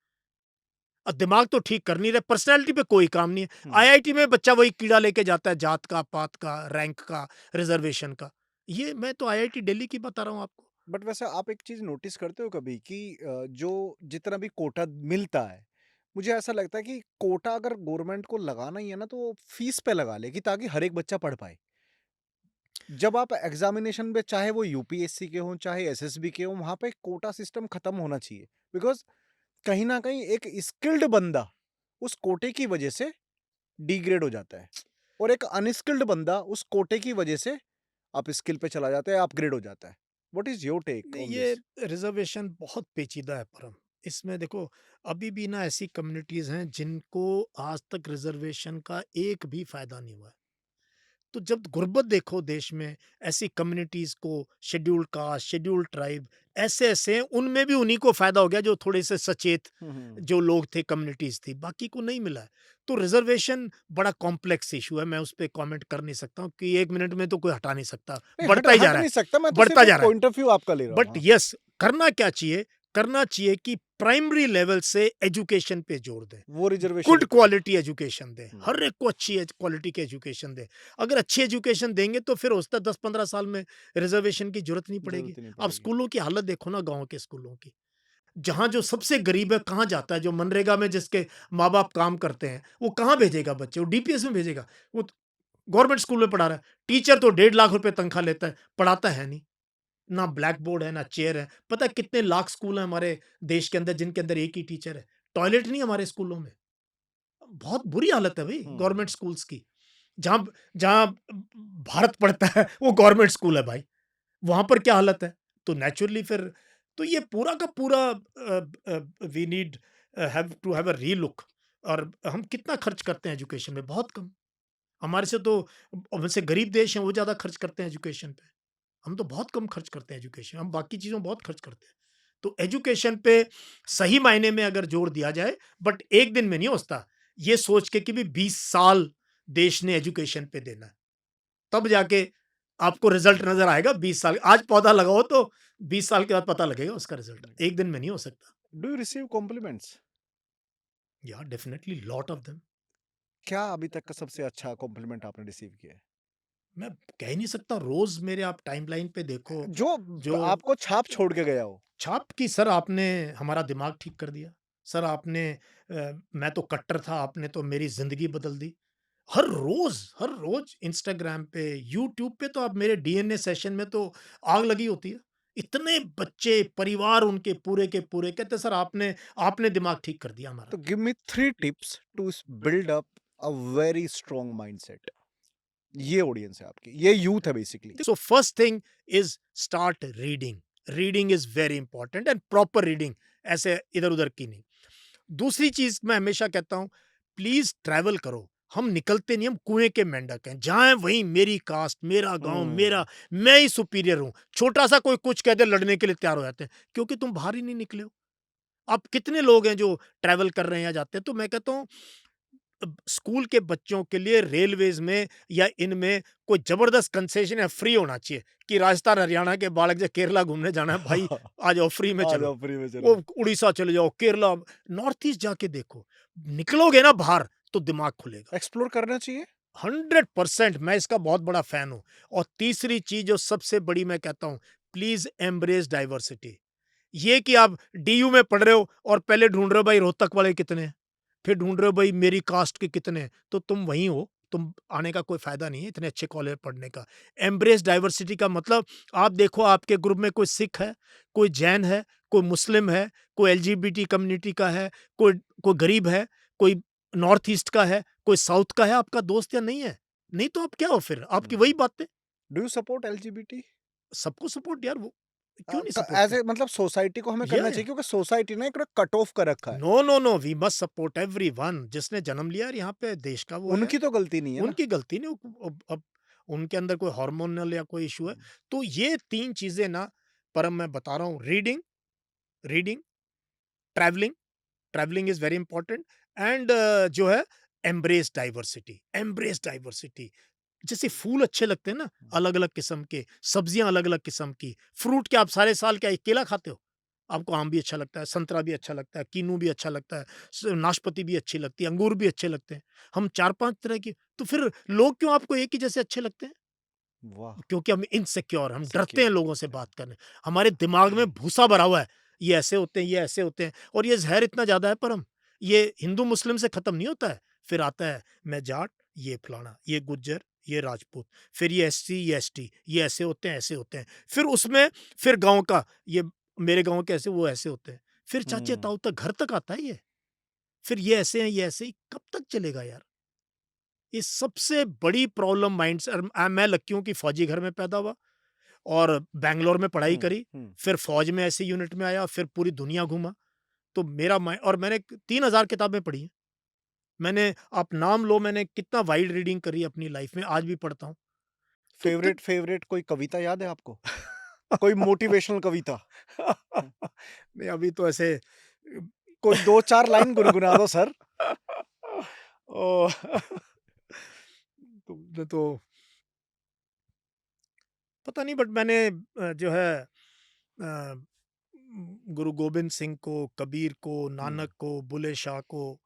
और दिमाग तो ठीक कर नहीं रहे, पर्सनैलिटी पे कोई काम नहीं है। हुँ। आईआईटी में बच्चा वही कीड़ा लेके जाता है, जात का, पात का, रैंक का, रिजर्वेशन का। ये मैं तो आईआईटी दिल्ली की बता रहा हूँ आपको। बट वैसे आप एक चीज़ नोटिस करते हो कभी कि जो जितना भी कोटा मिलता है, मुझे ऐसा लगता है कि कोटा अगर गवर्नमेंट को लगाना ही है ना, तो वो फीस पे लगा ले कि ताकि हर एक बच्चा पढ़ पाए। जब आप एग्ज़ामिनेशन में चाहे वो यूपीएससी के हों, चाहे एसएसबी के हों, वहाँ पे कोटा सिस्टम खत्म होना चाहिए। बिकॉज़ कहीं न कहीं एक स्किल्ड बंदा उस कोटे की वजह से डिग्रेड हो जाता है और एक अनस्किल्ड बंदा उस कोटे की वजह से अप स्किल पे चला जाता है, अपग्रेड हो जाता है। व्हाट इज़ योर टेक नहीं, ऑन ये दिस? रिजर्वेशन बहुत पेचीदा है परम। इसमें देखो, अभी भी ना ऐसी कम्युनिटीज हैं जिनको आज तक रिजर्वेशन का एक भी फायदा नहीं हुआ है। तो जब गुर्बत देखो देश में, ऐसी कम्युनिटीज को, शेड्यूल्ड कास्ट, शेड्यूल्ड ट्राइब, ऐसे ऐसे हैं, उनमें भी उन्हीं को फायदा हो गया जो थोड़े से सचेत हुँ, हुँ। जो लोग थे, कम्युनिटीज थी, बाकी को नहीं मिला है। तो रिजर्वेशन बड़ा कॉम्प्लेक्स इशू है, मैं उस पर कमेंट कर नहीं सकता हूँ कि 1 मिनट में तो कोई हटा नहीं सकता, नहीं, हट बढ़ता ही जा हट रहा नहीं है, सकता, मैं तो बढ़ता सिर्फ़ एक जा रहा है। पॉइंट ऑफ व्यू आपका ले रहा हूँ। बट हाँ। यस, करना क्या चाहिए? करना चाहिए कि प्राइमरी लेवल से एजुकेशन पे जोर दें, वो रिज़र्वेशन गुड क्वालिटी एजुकेशन दें, हुँ, हर एक को अच्छी क्वालिटी की एजुकेशन दें। अगर अच्छी एजुकेशन देंगे तो फिर हो सकता है 10-15 साल में रिजर्वेशन की जरूरत नहीं पड़ेगी। ज़रूरत ही नहीं अब पड़ेगी। स्कूलों की हालत देखो ना, गांव के स्कूलों की, जहाँ जो सबसे गरीब है कहाँ जाता है? जो मनरेगा में जिसके माँ-बाप काम करते हैं, वो कहाँ भेजेगा बच्चे? वो डीपीएस में भेजेगा। वो तो गवर्नमेंट स्कूल में पढ़ा रहा है। टीचर तो 1.5 लाख रुपए तनख्वाह लेता है, पढ़ाता है नहीं। ना ब्लैक बोर्ड है, ना चेयर है। पता है कितने लाख स्कूल हैं हमारे देश के अंदर जिनके अंदर एक ही टीचर है। टॉयलेट नहीं है हमारे स्कूलों में। बहुत बुरी हालत है भई हम्म। गवर्नमेंट स्कूल्स की। जहाँ जहाँ भारत पढ़ता है वो गवर्नमेंट स्कूल है भाई। वहाँ पर क्या हालत है? तो नेचुरली फिर तो ये पूरा का पूरा we need have to have a relook. और हम कितना खर्च करते हैं एजुकेशन में? बहुत कम। हमारे से तो हमसे गरीब देश हैं वो ज़्यादा खर्च करते हैं एजुकेशन पे। हम तो बहुत कम खर्च करते हैं एजुकेशन, हम बाकी चीज़ों में बहुत खर्च करते हैं। तो एजुकेशन पे सही मायने में अगर जोर दिया जाए, बट एक दिन में नहीं होता। ये सोच के कि भी 20 साल देश ने एजुकेशन पे देना है। तब जाके आपको रिजल्ट नज़र आएगा 20 साल। आज पौधा लगाओ तो 20 साल के बाद पता लगेगा उसका रिजल्ट। एक दिन में नहीं हो सकता। Do you receive compliments? या डेफिनिटली लॉट ऑफ देम। क्या अभी तक का सबसे अच्छा कॉम्प्लीमेंट आपने रिसीव किया है? मैं कह नहीं सकता, रोज़ मेरे आप टाइमलाइन पे देखो जो जो आपको छाप छोड़ के गया हो? छाप की सर आपने हमारा दिमाग ठीक कर दिया। सर आपने मैं तो कट्टर था, आपने तो मेरी ज़िंदगी बदल दी। हर रोज़ इंस्टाग्राम पे, यूट्यूब पे तो आप मेरे डीएनए सेशन में तो आग लगी होती है। इतने बच्चे, परिवार उनके पूरे के पूरे कहते हैं सर आपने आपने दिमाग ठीक कर दिया हमारा। तो give me 3 tips to build up a very strong mindset. ये ऑडियंस है आपकी, ये यूथ है basically. So first thing is start reading. Reading is very important and proper reading, ऐसे इधर-उधर की नहीं। दूसरी चीज़ मैं हमेशा कहता हूँ, प्लीज़ ट्रैवल करो। हम निकलते नहीं, हम कुएँ के मेंढक हैं। जहाँ है वहीं मेरी कास्ट, मेरा गाँव, हम्म। मैं ही सुपीरियर हूँ। छोटा-सा कोई कुछ कह दे लड़ने के लिए तैयार हो जाते हैं, क्योंकि तुम बाहर ही नहीं निकले हो। अब कितने लोग हैं जो ट्रैवल कर रहे हैं या जाते हैं, तो मैं कहता हूँ स्कूल के बच्चों के लिए रेलवेज़ में या इनमें कोई ज़बरदस्त कंसेशन या फ्री होना चाहिए कि राजस्थान, हरियाणा के बालक जो केरला घूमने जाना है, भाई आ जाओ फ्री में आ चलो। जाओ फ्री में वो चलो। उड़ीसा चले जाओ, केरला, नॉर्थ ईस्ट जाके देखो। निकलोगे ना बाहर तो दिमाग खुलेगा। एक्सप्लोर करना चाहिए। 100% मैं इसका बहुत बड़ा फ़ैन हूँ। और तीसरी चीज़ जो सबसे बड़ी मैं कहता हूँ, प्लीज़ एम्ब्रेस डाइवर्सिटी। ये कि आप डीयू में पढ़ रहे हो और पहले ढूँढ रहे हो भाई रोहतक वाले कितने हैं, फिर ढूँढ रहे हो भाई मेरी कास्ट के कितने हैं, तो तुम वहीं हो, तुम आने का कोई फ़ायदा नहीं है इतने अच्छे कॉलेज में पढ़ने का। एम्ब्रेस डाइवर्सिटी का मतलब आप देखो आपके ग्रुप में कोई सिख है, कोई जैन है, कोई मुस्लिम है, कोई एलजीबीटी कम्युनिटी का है, कोई कोई गरीब है, कोई नॉर्थ ईस्ट का है, कोई साउथ का है आपका दोस्त या नहीं है? नहीं तो आप क्या हो फिर? आपकी वही बातें। Do you support LGBT? सबको सपोर्ट यार, वो क्यों नहीं सपोर्ट एज कर। ए मतलब सोसाइटी को हमें या करना चाहिए, क्योंकि सोसाइटी ने एक कट ऑफ कर रखा है। No, no, no, we must support everyone. जिसने जन्म लिया और यहाँ पे देश का वो है, उनकी तो गलती नहीं है ना। उनकी गलती नहीं। अब उनके अंदर कोई हार्मोनल या कोई इश्यू है। तो ये 3 चीज़ें ना, परम मैं बता रहा हूँ, reading, reading, travelling, travelling is very important and जो है एम्ब्रेस डाइवर्सिटी, एम्ब्रेस डाइवर्सिटी। जैसे फूल अच्छे लगते हैं ना, अलग-अलग किस्म के, सब्जियाँ अलग-अलग किस्म की, फ्रूट क्या आप सारे साल क्या एक केला खाते हो? आपको आम भी अच्छा लगता है, संतरा भी अच्छा लगता है, कीनू भी अच्छा लगता है, नाशपाती भी अच्छी लगती है, अंगूर भी अच्छे लगते हैं। हम 4-5 तरह की, तो फिर लोग क्यों आपको एक ही जैसे अच्छे लगते हैं? वाह। क्योंकि हम इनसिक्योर, हम डरते हैं सिक्योर लोगों से बात करने। हमारे दिमाग में भूसा भरा हुआ है, ये ऐसे होते हैं, ये ऐसे होते हैं, और ये ज़हर इतना ज़्यादा है परम, ये हिंदू-मुस्लिम से खत्म नहीं होता है। फिर आता है मैं जाट, ये फलाना, ये गुज्जर, ये राजपूत, फिर ये एससी, ये एसटी, ये ऐसे होते हैं, ऐसे होते हैं। फिर उसमें फिर गाँव का, ये मेरे गाँव के ऐसे, वो ऐसे होते हैं। फिर हम्म। चाचे-ताऊ तक घर तक आता है ये। फिर ये ऐसे हैं, ये ऐसे ही, कब तक चलेगा यार? ये सबसे बड़ी प्रॉब्लम मैं लक्कियों की फौजी घर में पैदा हुआ और बैंगलोर में पढ़ाई करी, हम्म। फिर फ़ौज में ऐसे यूनिट में आया, फिर पूरी दुनिया घूमा। तो मेरा माइ और मैंने 3000 किताबें पढ़ी हैं। मैंने आप नाम लो मैंने कितना वाइड रीडिंग करी है अपनी लाइफ़ में, आज भी पढ़ता हूँ। तो त फेवरेट फेवरेट कोई कविता याद है आपको? कोई मोटिवेशनल कविता? नहीं अभी तो ऐसे कोई 2-4 लाइन गुनगुना दो सर। ओह! तो पता नहीं, बट मैंने जो है गुरु गोबिंद सिंह को, कबीर को, हम्म। नानक को, बुल्ले शाह को,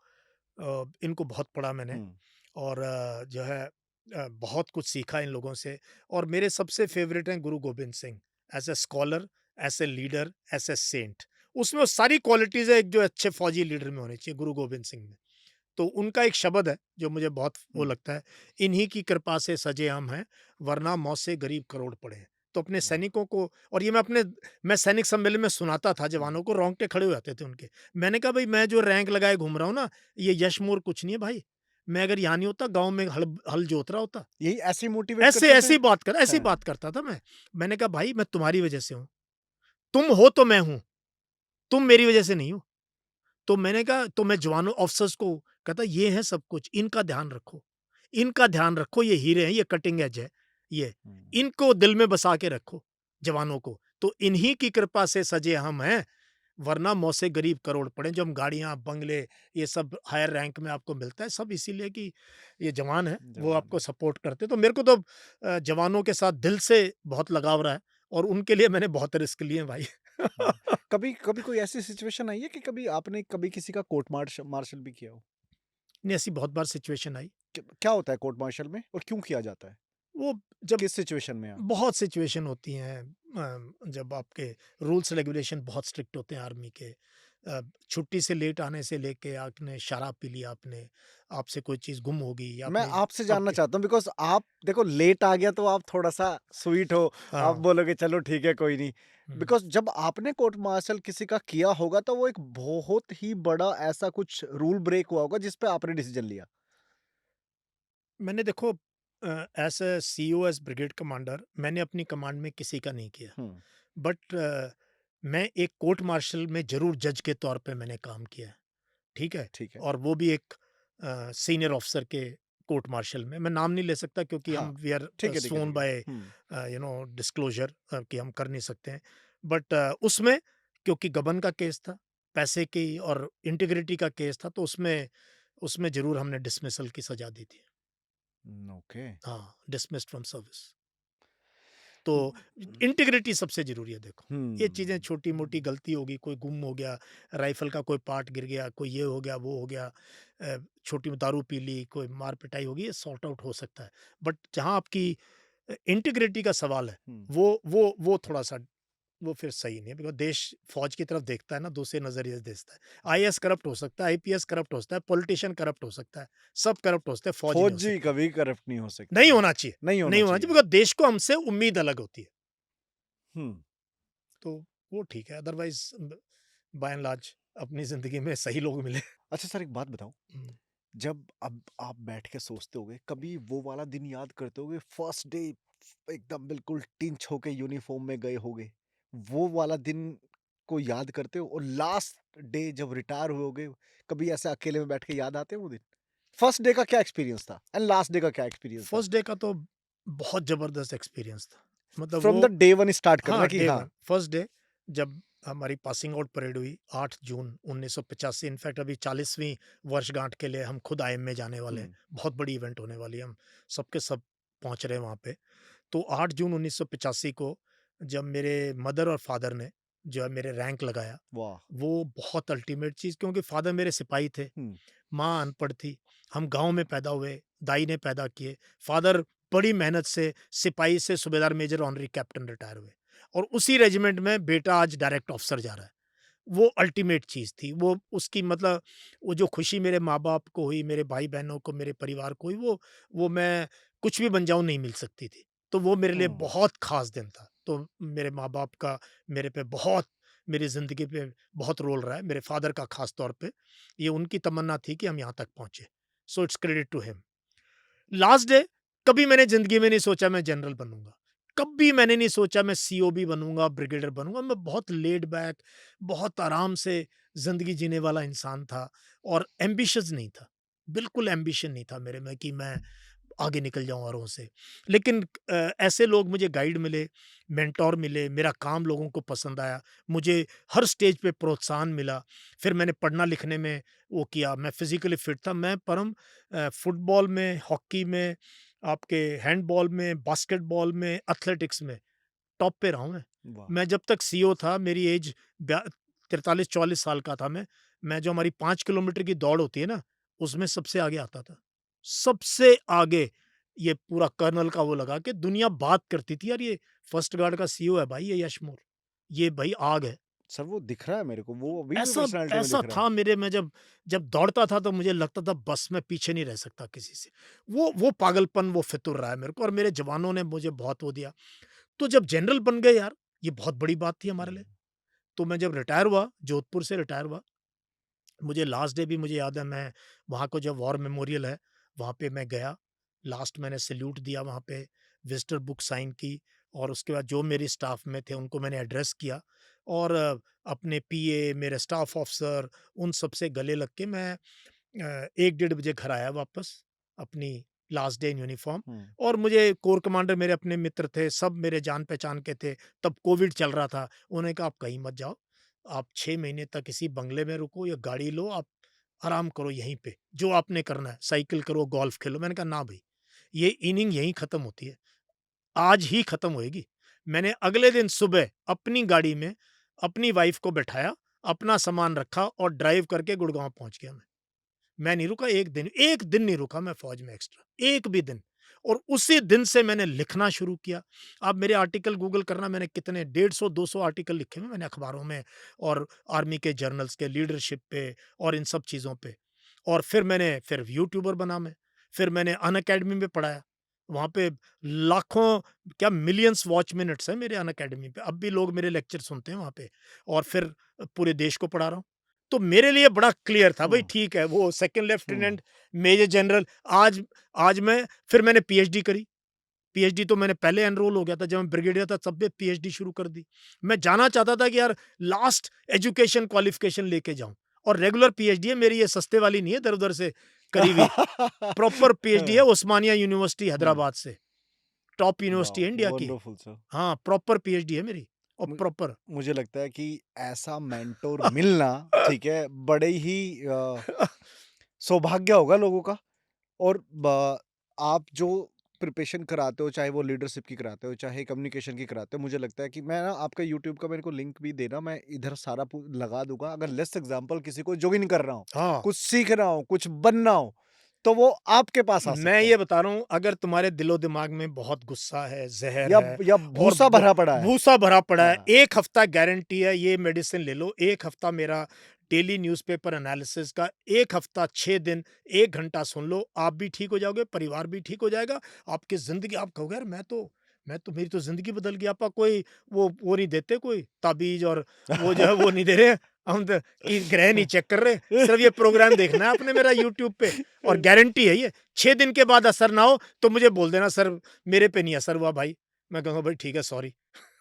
इनको बहुत पढ़ा मैंने। हम्म। और जो है बहुत कुछ सीखा इन लोगों से। और मेरे सबसे फेवरेट हैं Guru Gobind Singh, as a scholar, as a leader, as a saint. उसमें वो सारी क्वालिटीज़ है एक जो अच्छे फौजी लीडर में होनी चाहिए, गुरु गोबिंद सिंह में। तो उनका एक शब्द है जो मुझे बहुत वो हुँ, लगता है, इन्हीं की कृपा से सजे हम हैं, वरना मौत से गरीब करोड़ पड़े हैं। तो अपने वाह! सैनिकों को, और ये मैं सैनिक सम्मेलन में सुनाता था हुँ, जवानों को, रोंगटे खड़े हो जाते थे उनके। मैंने कहा भाई मैं जो रैंक लगाए घूम रहा हूँ ना, ये यश मोर कुछ नहीं है भाई। मैं अगर यहाँ नहीं होता, गाँव में हल हल जोत रहा होता। यही ऐसे ही मोटिवेट करते थे? ऐसी हाँ, बात करता था मैं। मैंने कहा भाई मैं तुम्हारी वजह से हूँ। तुम हो तो मैं हूँ, तुम मेरी वजह से नहीं हो। तो मैंने कहा, तो मैं जवानों ऑफिसर्स को कहता ये है सब कुछ, इनका ध्यान रखो। इनका ध्यान रखो, ये हीरे हैं, ये कटिंग एज है ये। हुँ, इनको दिल में बसा के रखो, जवानों को। तो इन्हीं की कृपा से सजे हम हैं, वरना मौत से गरीब करोड़ पड़े। जो हम गाड़ियाँ, बंगले, ये सब हायर रैंक में आपको मिलता है, सब इसीलिए कि ये जवान हैं, वो जवान आपको है। सपोर्ट करते हैं। तो मेरे को तो जवानों के साथ दिल से बहुत लगाव रहा है, और उनके लिए मैंने बहुत रिस्क लिए हैं भाई। हुँ, कभी कभी कोई ऐसी सिचुएशन आई है कि कभी आपने कभी किसी का कोर्ट मार्शल भी किया हो? नहीं, ऐसी बहुत बार सिचुएशन आई। क्या होता है कोर्ट मार्शल में और क्यों किया जाता है? वो जब किस सिचुएशन में आप? बहुत सिचुएशन होती हैं, जब आपके रूल्स रेगुलेशन बहुत स्ट्रिक्ट होते हैं आर्मी के। छुट्टी से लेट आने से लेके आपने शराब पी ली, आपने, आपसे कोई चीज़ गुम हो गई, या मैं आपने आपसे जानना आपके चाहता हूँ बिकॉज़ आप देखो लेट आ गया तो आप थोड़ा-सा स्वीट हो, आप हाँ। बोलोगे चलो ठीक है कोई नहीं। हुँ। बिकॉज़ जब आपने कोर्ट मार्शल किसी का किया होगा तो वो एक बहुत ही बड़ा ऐसा कुछ रूल ब्रेक हुआ होगा जिस पे आपने डिसीज़न लिया। मैंने देखो, as a CEO, as brigade commander, मैंने अपनी कमांड में किसी का नहीं किया। हुँ, बट मैं एक कोर्ट मार्शल में ज़रूर जज के तौर पे मैंने काम किया है, ठीक है? ठीक है। और वो भी एक सीनियर ऑफिसर के कोर्ट मार्शल में। मैं नाम नहीं ले सकता क्योंकि हाँ, हम वी आर ठीक है, ठीक है, स्worn ठीक है। बाय हुँ, डिस्क्लोज़र, कि हम कर नहीं सकते हैं। बट उसमें क्योंकि गबन का केस था, पैसे की और इंटीग्रिटी का केस था, तो उसमें उसमें ज़रूर हमने डिसमिसल की सज़ा दी थी। ओके। हाँ, डिसमिस्ड फ्रॉम सर्विस। तो हुँ, इंटीग्रिटी सबसे ज़रूरी है देखो। ये चीज़ें हुँ, छोटी-मोटी गलती होगी, कोई गुम हो गया, राइफ़ल का कोई पार्ट गिर गया, कोई ये हो गया, वो हो गया, छोटी दारू पी ली, कोई मार-पिटाई होगी, ये सॉर्ट आउट हो सकता है। बट जहाँ आपकी इंटीग्रिटी का सवाल है, हुँ, वो थोड़ा-सा, वो फिर सही नहीं है, बिकॉज़ देश फ़ौज की तरफ देखता है ना, दूसरे नज़रिए से देखता है। आईएएस करप्ट हो सकता है, आईपीएस करप्ट हो सकता है, पॉलिटिशियन करप्ट हो सकता है, सब करप्ट हो सकते हैं, फ़ौज नहीं हो फौजी सकता। कभी करप्ट नहीं हो नहीं सकती। होना चाहिए, नहीं नहीं होना होना चाहिए, चाहिए। बिकॉज़ देश को हमसे उम्मीद अलग होती है। हुँ। तो वो ठीक है, अदरवाइज़ बाय एंड लार्ज अपनी ज़िंदगी में सही लोग मिले। अच्छा सर एक बात बताओ, हुँ। जब अब आप बैठ के सोचते होगे, कभी वो वाला दिन याद करते होगे फर्स्ट डे एकदम बिल्कुल टिंच होके यूनिफ़ॉर्म में गए होगे, वो वाला दिन को याद करते हो? और लास्ट डे जब रिटायर हुए होगे, कभी ऐसे अकेले में बैठ के याद आते हैं वो दिन? फर्स्ट डे का क्या एक्सपीरियंस था? एंड लास्ट डे का क्या एक्सपीरियंस था? फर्स्ट डे का तो बहुत ज़बरदस्त एक्सपीरियंस था। मतलब फ्रॉम वो, द डे वन स्टार्ट करना हाँ, कि डे हाँ। 1 फर्स्ट डे जब हमारी पासिंग आउट परेड हुई 8 जून 1985, इनफैक्ट अभी 40वीं वर्षगांठ के लिए हम खुद आईएम में जाने वाले हैं। हुँ, बहुत बड़ी इवेंट होने वाली है, हम सब के सब पहुँच रहे हैं वहाँ पे। तो 8 जून 1985 को जब मेरे मदर और फादर ने जो है मेरे रैंक लगाया, वाह! वो बहुत अल्टीमेट चीज़, क्योंकि फादर मेरे सिपाही थे, हुँ, माँ अनपढ़ थी, हम गाँव में पैदा हुए, दाई ने पैदा किए, फादर बड़ी मेहनत से सिपाही से सूबेदार मेजर ऑनरी कैप्टन रिटायर हुए, और उसी रेजिमेंट में बेटा आज डायरेक्ट ऑफिसर जा रहा है। वो अल्टीमेट चीज़ थी, वो उसकी मतलब वो जो खुशी मेरे माँ-बाप को हुई, मेरे भाई-बहनों को, मेरे परिवार को हुई, वो मैं कुछ भी बन जाऊँ नहीं मिल सकती थी। तो वो मेरे लिए हुँ, बहुत ख़ास दिन था। तो मेरे माँ-बाप का मेरे पे बहुत, मेरी ज़िंदगी पे बहुत रोल रहा है, मेरे फ़ादर का ख़ास तौर पे। ये उनकी तमन्ना थी कि हम यहाँ तक पहुँचे। So it's credit to him. Last day, कभी मैंने ज़िंदगी में नहीं सोचा मैं जनरल बनूँगा। कभी मैंने नहीं सोचा मैं सीओबी बनूँगा, ब्रिगेडियर बनूँगा। मैं बहुत लेड बैक, बहुत आराम से ज़िंदगी जीने वाला इंसान था, और एम्बिशियस नहीं था। बिल्कुल एम्बिशन नहीं था मेरे में कि मैं आगे निकल जाऊँ औरों से। लेकिन ऐसे लोग मुझे गाइड मिले, मेंटर मिले, मेरा काम लोगों को पसंद आया, मुझे हर स्टेज पे प्रोत्साहन मिला। फिर मैंने पढ़ना-लिखने में वो किया, मैं फिज़िकली फिट था। मैं परम फुटबॉल में, हॉकी में, आपके हैंडबॉल में, बास्केटबॉल में, एथलेटिक्स में टॉप पे रहा हूँ मैं। वाह! मैं जब तक सीओ था, मेरी एज ब्या 43-44 साल का था मैं। मैं जो हमारी 5 किलोमीटर की दौड़ होती है ना, उसमें सबसे आगे आता था। सबसे आगे, ये पूरा कर्नल का वो लगा के दुनिया बात करती थी, यार ये फर्स्ट गार्ड का सीओ है भाई, ये यशमोर। ये भाई आग है। सर वो दिख रहा है मेरे को, वो अभी भी ऐसा पर्सनैलिटी में ऐसा दिख रहा था है। मेरे में, जब जब दौड़ता था तो मुझे लगता था बस मैं पीछे नहीं रह सकता किसी से। वो पागलपन वो फितूर रहा है मेरे को, और मेरे जवानों ने मुझे बहुत वो दिया। तो जब जनरल बन गए यार, ये बहुत बड़ी बात थी हमारे लिए। हुँ। तो मैं जब रिटायर हुआ, जोधपुर से रिटायर हुआ, मुझे लास्ट डे भी मुझे याद है, मैं वहाँ को जो वॉर मेमोरियल है, वहाँ पे मैं गया। लास्ट मैंने सैल्यूट दिया वहाँ पे, विज़िटर बुक साइन की, और उसके बाद जो मेरे स्टाफ में थे उनको मैंने एड्रेस किया, और अपने पीए, मेरे स्टाफ ऑफिसर, उन सब से गले लग के मैं 1 डेढ़ बजे घर आया वापस, अपनी लास्ट डे इन यूनिफ़ॉर्म। हुँ। और मुझे कोर कमांडर मेरे अपने मित्र थे, सब मेरे जान-पहचान के थे, तब कोविड चल रहा था। उन्होंने कहा, "आप कहीं मत जाओ, आप 6 महीने तक किसी बंगले में रुको या गाड़ी लो, आप आराम करो यहीं पे, जो आपने करना है, साइकिल करो, गोल्फ खेलो।" मैंने कहा, "ना भई, ये इनिंग यहीं खत्म होती है, आज ही खत्म होएगी।" मैंने अगले दिन सुबह अपनी गाड़ी में अपनी वाइफ़ को बैठाया, अपना सामान रखा और ड्राइव करके गुड़गाँव पहुँच गया मैं। मैं नहीं रुका 1 दिन नहीं रुका मैं फ़ौज में एक्स्ट्रा, 1 भी दिन। और उसी दिन से मैंने लिखना शुरू किया। आप मेरे आर्टिकल गूगल करना, मैंने कितने 150-200 आर्टिकल लिखे हुए मैंने अखबारों में, और आर्मी के जर्नल्स के लीडरशिप पे और इन सब चीज़ों पे। और फिर यूट्यूबर बना मैं, फिर मैंने अनअकैडमी में पढ़ाया। वहाँ पे लाखों, क्या मिलियंस वॉच मिनट्स हैं मेरे अनअकैडमी पे, अब भी लोग मेरे लेक्चर सुनते हैं वहाँ पे, और फिर पूरे देश को पढ़ा रहा हूँ। तो मेरे लिए बड़ा क्लियर था, भई हुँ। ठीक है, वो सेकंड हुँ। लेफ्टिनेंट, मेजर जनरल, आज आज मैं, फिर मैंने पीएचडी करी। पीएचडी तो मैंने पहले एनरोल हो गया था, जब मैं ब्रिगेडियर था तब भी पीएचडी शुरू कर दी। मैं जाना चाहता था कि यार लास्ट एजुकेशन क्वालिफ़िकेशन लेके जाऊँ, और रेगुलर पीएचडी है मेरी, ये सस्ते वाली नहीं है इधर-उधर से करी हुई। प्रॉपर पीएचडी है, उस्मानिया यूनिवर्सिटी हुँ। हैदराबाद से, टॉप यूनिवर्सिटी वाओ! है इंडिया की। Wonderful sir. हाँ, प्रॉपर पीएचडी है मेरी, और मु प्रॉपर। मुझे लगता है कि ऐसा मेंटर मिलना, ठीक है, बड़े ही सौभाग्य होगा लोगों का। और आप जो प्रिपरेशन कराते हो, चाहे वो लीडरशिप की कराते हो, चाहे कम्युनिकेशन की कराते हो, मुझे लगता है कि मैं ना आपका यूट्यूब का मेरे को लिंक भी देना, मैं इधर सारा लगा दूंगा। अगर लेट्स एग्जांपल किसी को ज्वाइन कर रहा हूँ, हाँ। कुछ सीखना हो, कुछ बनना हो, तो वो आपके पास आ मैं सकता ये है। बता रहा हूँ, अगर तुम्हारे दिलो-दिमाग में बहुत गुस्सा है, ज़हर है, या और भूसा भरा पड़ा है। भूसा भरा पड़ा है, हाँ। 1 हफ्ता गारंटी है, ये मेडिसिन ले लो, 1 हफ्ता मेरा डेली न्यूज़पेपर एनालिसिस का, 1 हफ्ता 6 दिन, 1 घंटा सुन लो, आप भी ठीक हो जाओगे, परिवार भी ठीक हो जाएगा, आपकी ज़िंदगी, आप कहोगे यार मैं तो मेरी तो ज़िंदगी बदल गई। आपा कोई वो नहीं देते, कोई ताबीज़ और वो जो है वो नहीं दे रहे, हम तो कि ग्रह नहीं चेक कर रहे, सिर्फ़ ये प्रोग्राम देखना है आपने मेरा यूट्यूब पे, और गारंटी है ये, 6 दिन के बाद असर ना हो तो मुझे बोल देना, सर मेरे पे नहीं असर हुआ भाई। मैं कहूँगा भाई ठीक है, sorry.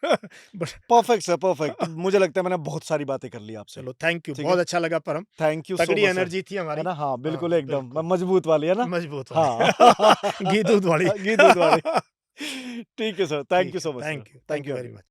But perfect sir, perfect. मुझे लगता है मैंने बहुत सारी बातें कर ली आपसे। चलो, थैंक यू, ठीक है? बहुत अच्छा लगा परम। थैंक यू सो तगड़ी मच सर। एनर्जी थी है हमारी। ना? हाँ, हाँ, बिल्कुल एकदम बिल्कुल, मजबूत वाली, है ना? मजबूत वाली। हाँ। घी दूध वाली। घी दूध वाली। ठीक है सर, थैंक ठीक यू है, so much sir. Thank thank you you very again. Much.